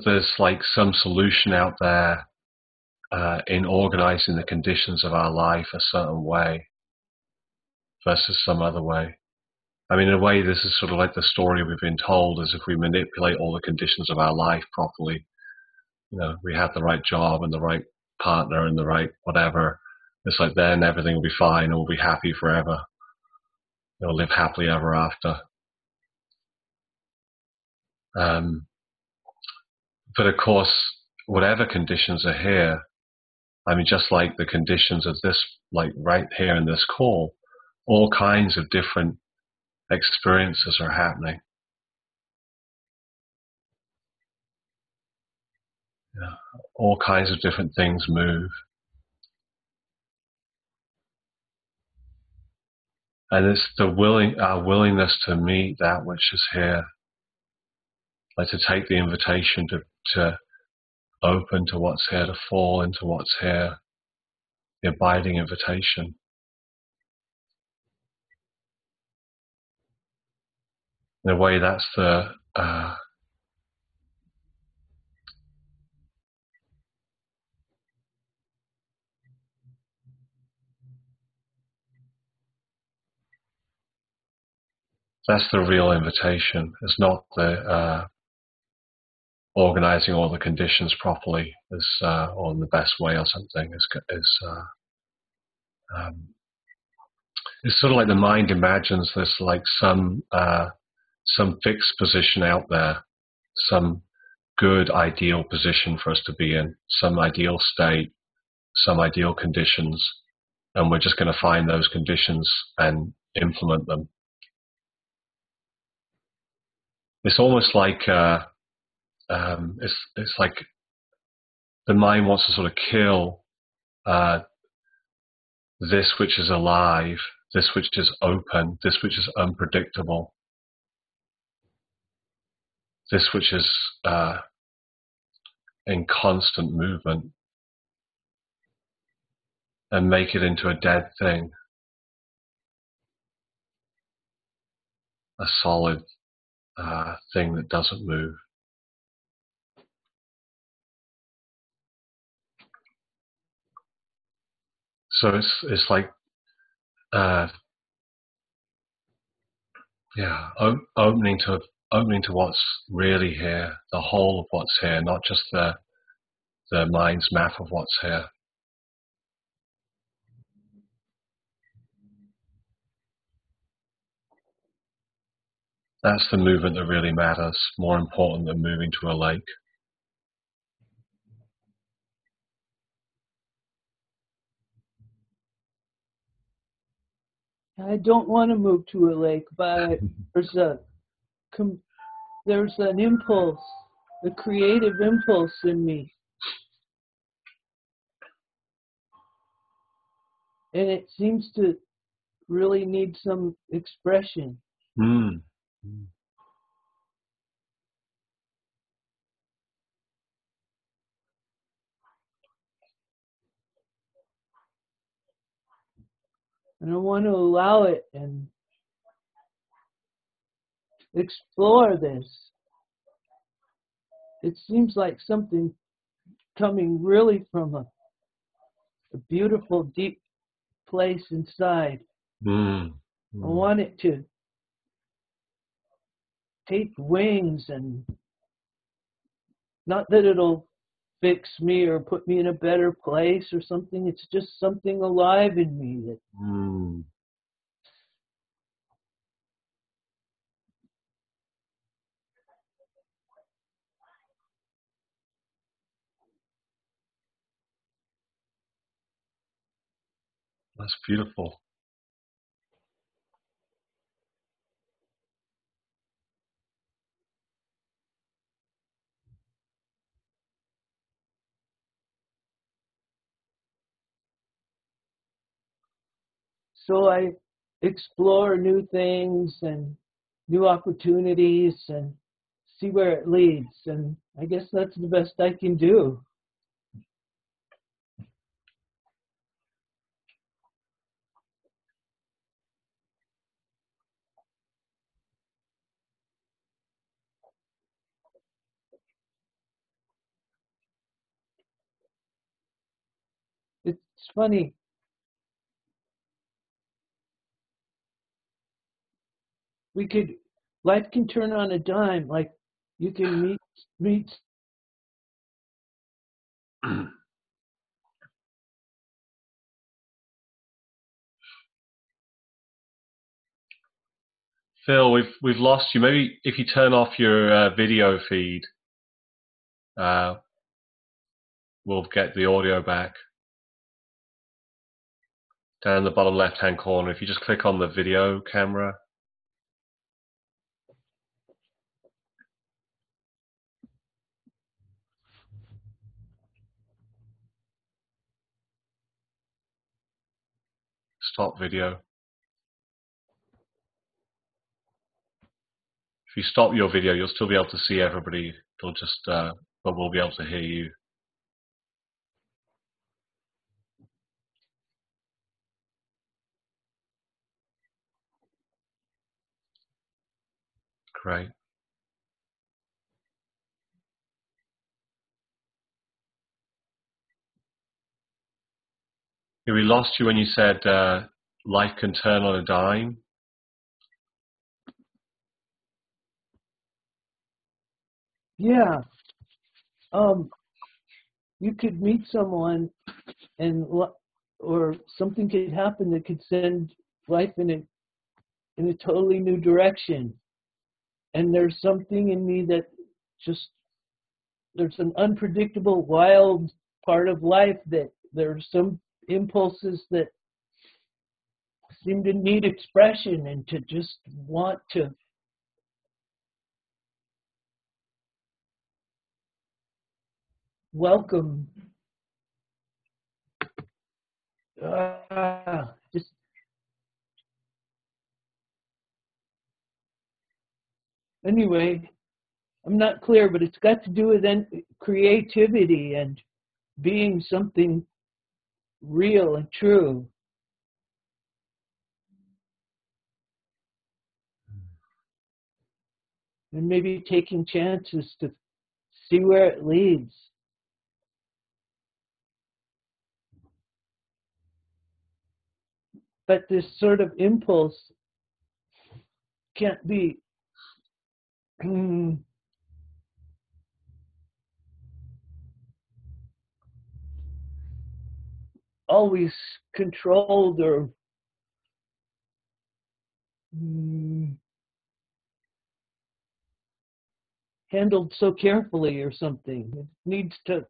there's like some solution out there in organizing the conditions of our life a certain way versus some other way. I mean, in a way, this is sort of like the story we've been told, is if we manipulate all the conditions of our life properly, we have the right job and the right partner and the right whatever, it's like then everything will be fine and we'll be happy forever. We'll live happily ever after. But of course, whatever conditions are here, I mean, just like the conditions of this, like right here in this call, all kinds of different experiences are happening. All kinds of different things move. And it's our willingness to meet that which is here, like to take the invitation to open to what's here, to fall into what's here, the abiding invitation. In a way, that's the real invitation. It's not the organizing all the conditions properly or in the best way or something. It's sort of like the mind imagines this like some fixed position out there, some good ideal position for us to be in, some ideal state, some ideal conditions, and we're just going to find those conditions and implement them. It's almost like it's like the mind wants to sort of kill this which is alive, this which is open, this which is unpredictable, this which is in constant movement, and make it into a dead thing, a solid thing that doesn't move. So it's like opening to what's really here, the whole of what's here, not just the mind's map of what's here. That's the movement that really matters, more important than moving to a lake. I don't want to move to a lake, but there's an impulse, a creative impulse in me. And it seems to really need some expression. Mm. And I want to allow it and explore this. It seems like something coming really from a beautiful, deep place inside. Mm. I want it to take wings, and not that it'll fix me or put me in a better place or something. It's just something alive in me that That's beautiful. so I explore new things and new opportunities and see where it leads. And I guess that's the best I can do. It's funny. Life can turn on a dime. Like you can meet. Phil, we've lost you. Maybe if you turn off your video feed, we'll get the audio back. Down in the bottom left-hand corner, if you just click on the video camera. Stop video. If you stop your video, you'll still be able to see everybody. It'll just, but we'll be able to hear you. Great. Yeah, we lost you when you said life can turn on a dime. Yeah. You could meet someone and or something could happen that could send life in a totally new direction. And there's something in me that just there's an unpredictable, wild part of life that there's some impulses that seem to need expression and to just want to welcome. Just anyway, I'm not clear, but it's got to do with creativity and being something real and true. And maybe taking chances to see where it leads. But this sort of impulse can't be always controlled or handled so carefully or something. It needs to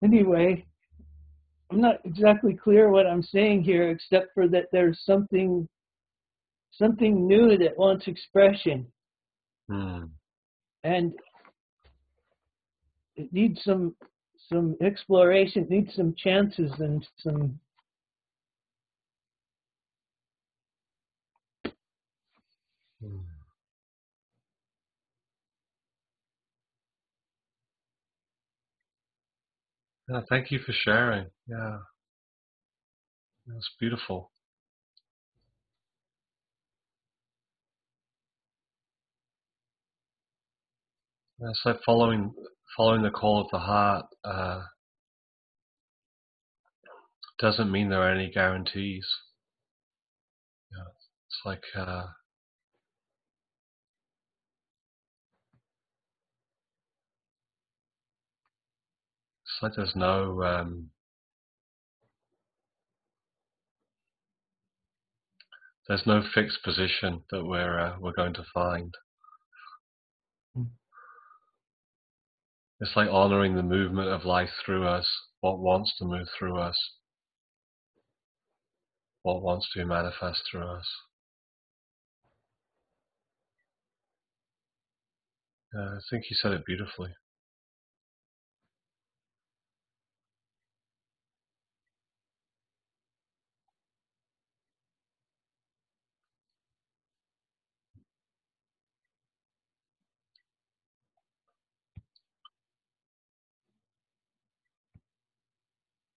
Anyway, I'm not exactly clear what I'm saying here, except for that there's something new that wants expression, and it needs some exploration, it needs some chances and some. Yeah, thank you for sharing. Yeah, that's beautiful. Yeah, it's like following the call of the heart. Doesn't mean there are any guarantees. Yeah, it's like there's no fixed position that we're going to find. It's like honoring the movement of life through us, what wants to move through us, what wants to manifest through us. I think you said it beautifully.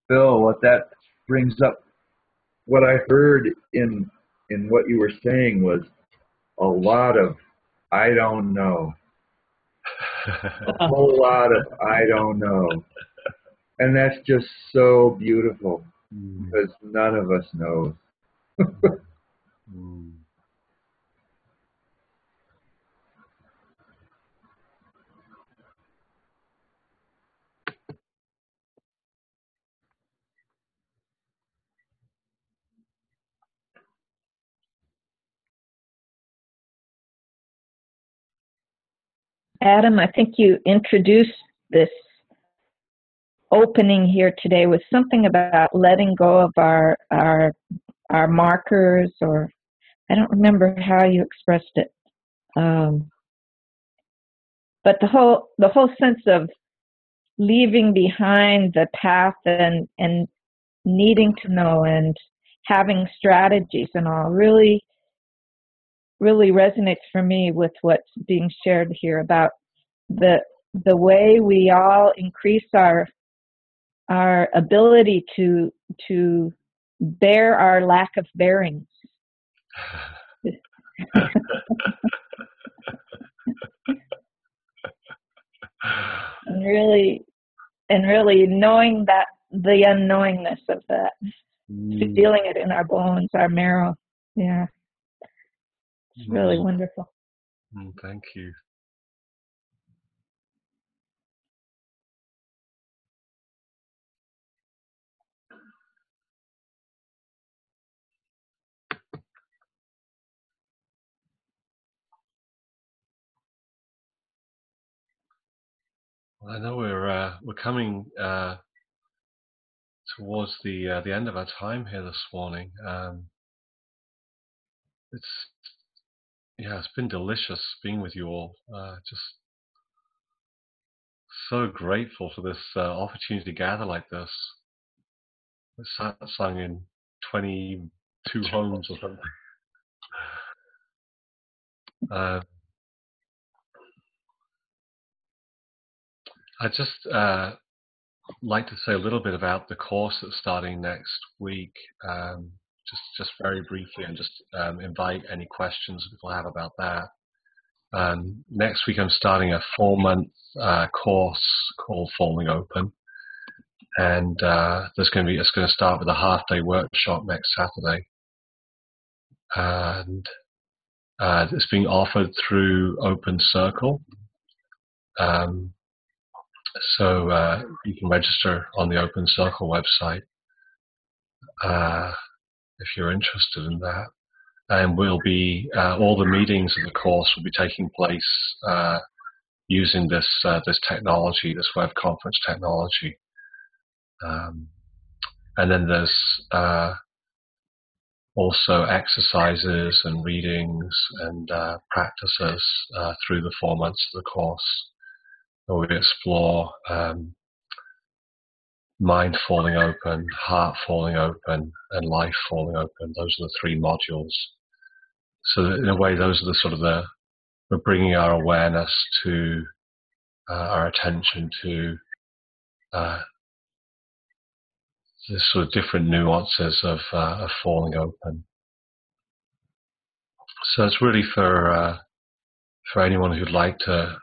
Bill, what that brings up, what I heard in what you were saying was a lot of I don't know, a whole lot of I don't know, and that's just so beautiful because none of us knows. Adam, I think you introduced this opening here today with something about letting go of our markers, or I don't remember how you expressed it. But the whole sense of leaving behind the path and needing to know and having strategies and all really resonates for me with what's being shared here about the way we all increase our ability to bear our lack of bearings. and really knowing that the unknowingness of that, feeling it in our bones, our marrow. Yeah, it's really wonderful. Thank you. I know we're coming towards the end of our time here this morning. It's been delicious being with you all. Just so grateful for this opportunity to gather like this. It's sung in 22 homes or something. I just like to say a little bit about the course that's starting next week, just very briefly, and just invite any questions people have about that. Next week I'm starting a 4-month course called Falling Open, and it's going to start with a half-day workshop next Saturday, and it's being offered through Open Circle. So you can register on the Open Circle website if you're interested in that. And we'll be all the meetings of the course will be taking place using this technology, this web conference technology. And then there's also exercises and readings and practices through the 4 months of the course, where we explore mind falling open, heart falling open, and life falling open. Those are the 3 modules. So that in a way, those are the sort of we're bringing our awareness to our attention to the sort of different nuances of falling open. So it's really for anyone who'd like to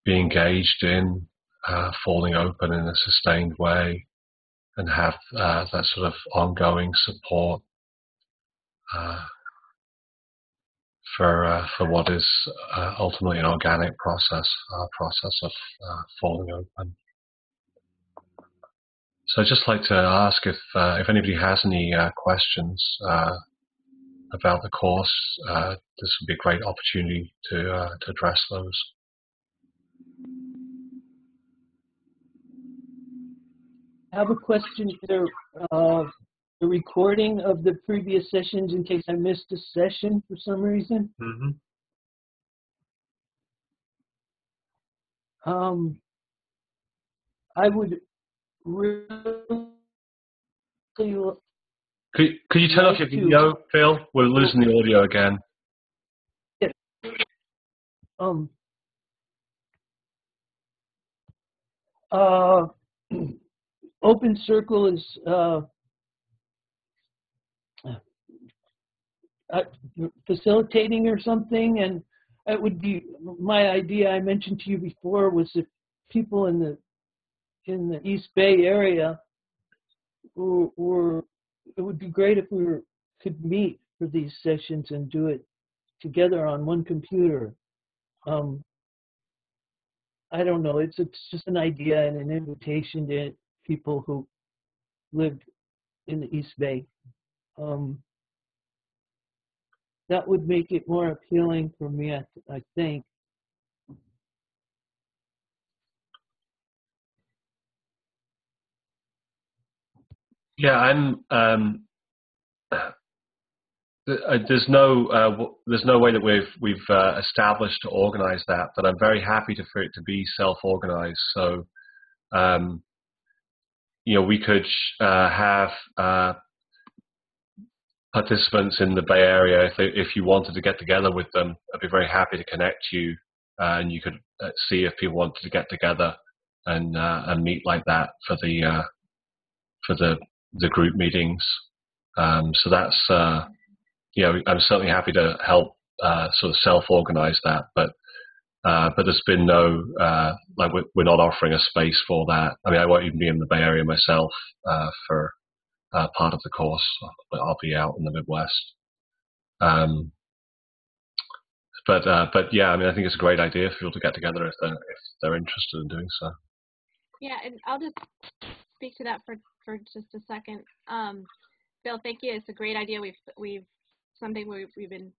be engaged in falling open in a sustained way and have that sort of ongoing support for what is ultimately an organic process of falling open. So I'd just like to ask if anybody has any questions about the course. This would be a great opportunity to address those. I have a question here. The recording of the previous sessions, in case I missed a session for some reason. Mm-hmm. I would really. Could you turn off your video, Phil? We're losing the audio again. Open Circle is facilitating or something, and it would be my idea. I mentioned to you before was if people in the East Bay area were it would be great if we could meet for these sessions and do it together on one computer. I don't know. It's just an idea and an invitation to people who live in the East Bay. That would make it more appealing for me, I think. Yeah, there's no way that we've established to organize that, but I'm very happy for it to be self-organized. So, we could have participants in the Bay Area if you wanted to get together with them. I'd be very happy to connect you, and you could see if people wanted to get together and meet like that for the group meetings. So that's I'm certainly happy to help sort of self-organize that, but there's been no we're not offering a space for that. I mean, I won't even be in the Bay Area myself for part of the course, but I'll be out in the Midwest. But yeah, I mean, I think it's a great idea for people to get together if they're interested in doing so. Yeah, and I'll just speak to that for just a second. Phil, thank you. It's a great idea. We've something we've been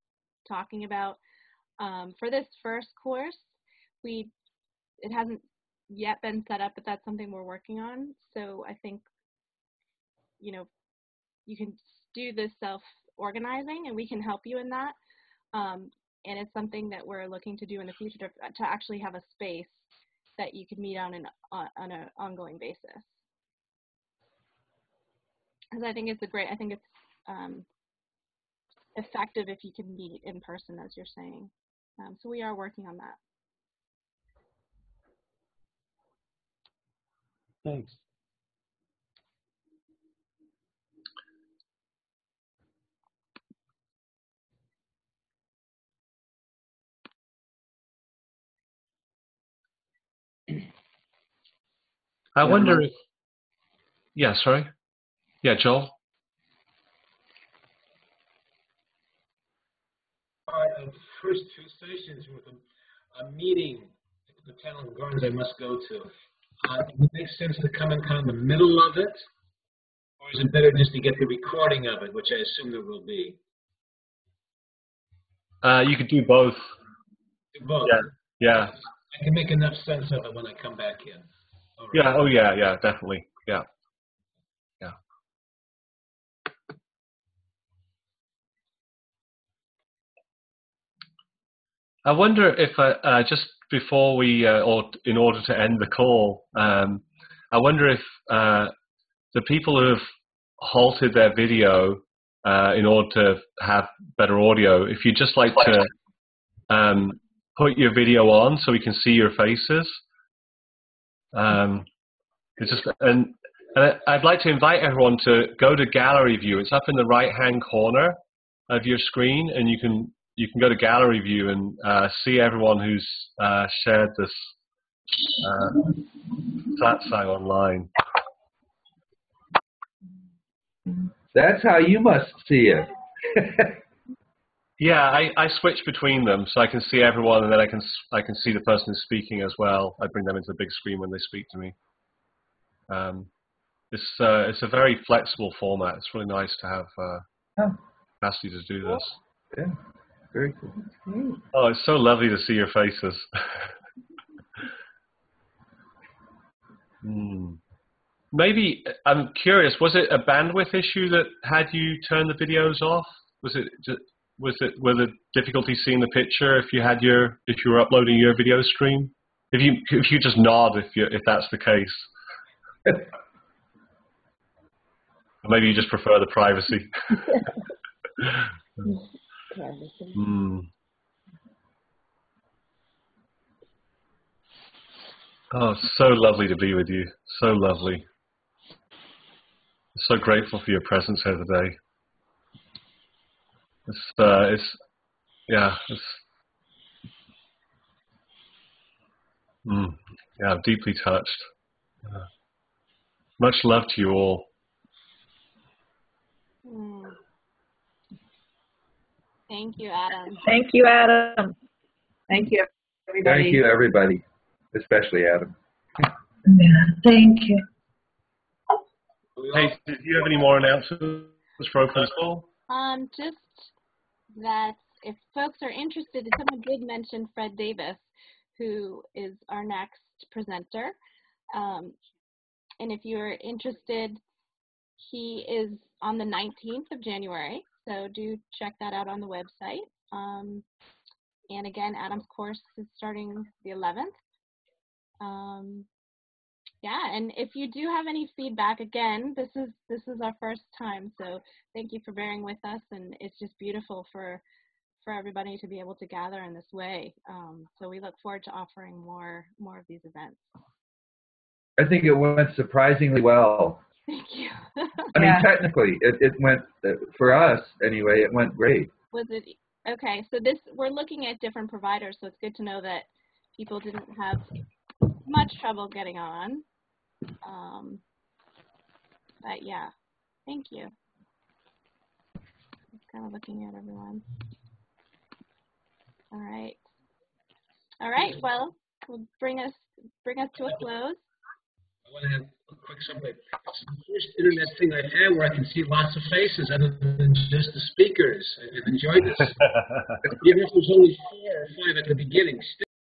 talking about for this first course. It hasn't yet been set up, but that's something we're working on. So I think you can do this self-organizing, and we can help you in that. And it's something that we're looking to do in the future to actually have a space that you could meet on an ongoing basis. Because I think it's effective if you can meet in person, as you're saying. So we are working on that. Thanks. I wonder if, yeah, sorry. Yeah, Joel? The first 2 sessions with a meeting at the Town Gardens I must go to. Would it make sense to come in kind of the middle of it? Or is it better just to get the recording of it, which I assume there will be? You could do both. Do both? Yeah. I can make enough sense of it when I come back in. Yeah. Oh, yeah. Yeah. Definitely. Yeah. Yeah. I wonder if just before we, or in order to end the call, I wonder if the people who have halted their video in order to have better audio, if you'd just like to put your video on so we can see your faces. It's just, and I'd like to invite everyone to go to gallery view. It's up in the right-hand corner of your screen, and you can go to gallery view and see everyone who's shared this satsang online. That's how you must see it. Yeah, I switch between them so I can see everyone, and then I can see the person who's speaking as well. I bring them into the big screen when they speak to me. It's a very flexible format. It's really nice to have capacity to do this. Yeah, very cool. Oh, it's so lovely to see your faces. Maybe, I'm curious, was it a bandwidth issue that had you turn the videos off? Were the difficulty seeing the picture if you were uploading your video stream? If you just nod if that's the case. Or maybe you just prefer the privacy. Oh, so lovely to be with you. So lovely. So grateful for your presence here today. I'm deeply touched. Much love to you all. Thank you, Adam. Thank you, Adam. Thank you, everybody. Thank you, everybody, especially Adam. Yeah, thank you. Hey, did you have any more announcements for Open School? Just that if folks are interested, someone did mention Fred Davis, who is our next presenter. And if you're interested, he is on the 19th of January, so do check that out on the website. And again, Adam's course is starting the 11th. Yeah, and if you do have any feedback, again, this is our first time, so thank you for bearing with us, and it's just beautiful for everybody to be able to gather in this way. So we look forward to offering more of these events. I think it went surprisingly well. Thank you. I mean, technically, it went, for us anyway, it went great. Was it, okay, so we're looking at different providers, so it's good to know that people didn't have much trouble getting on. But yeah, thank you. Just kind of looking at everyone. All right. All right, well, we'll bring us to a close. I want to have a quick summary. It's the first internet thing I've had where I can see lots of faces other than just the speakers. I've enjoyed this. Even if there's only 4 or 5 at the beginning, still.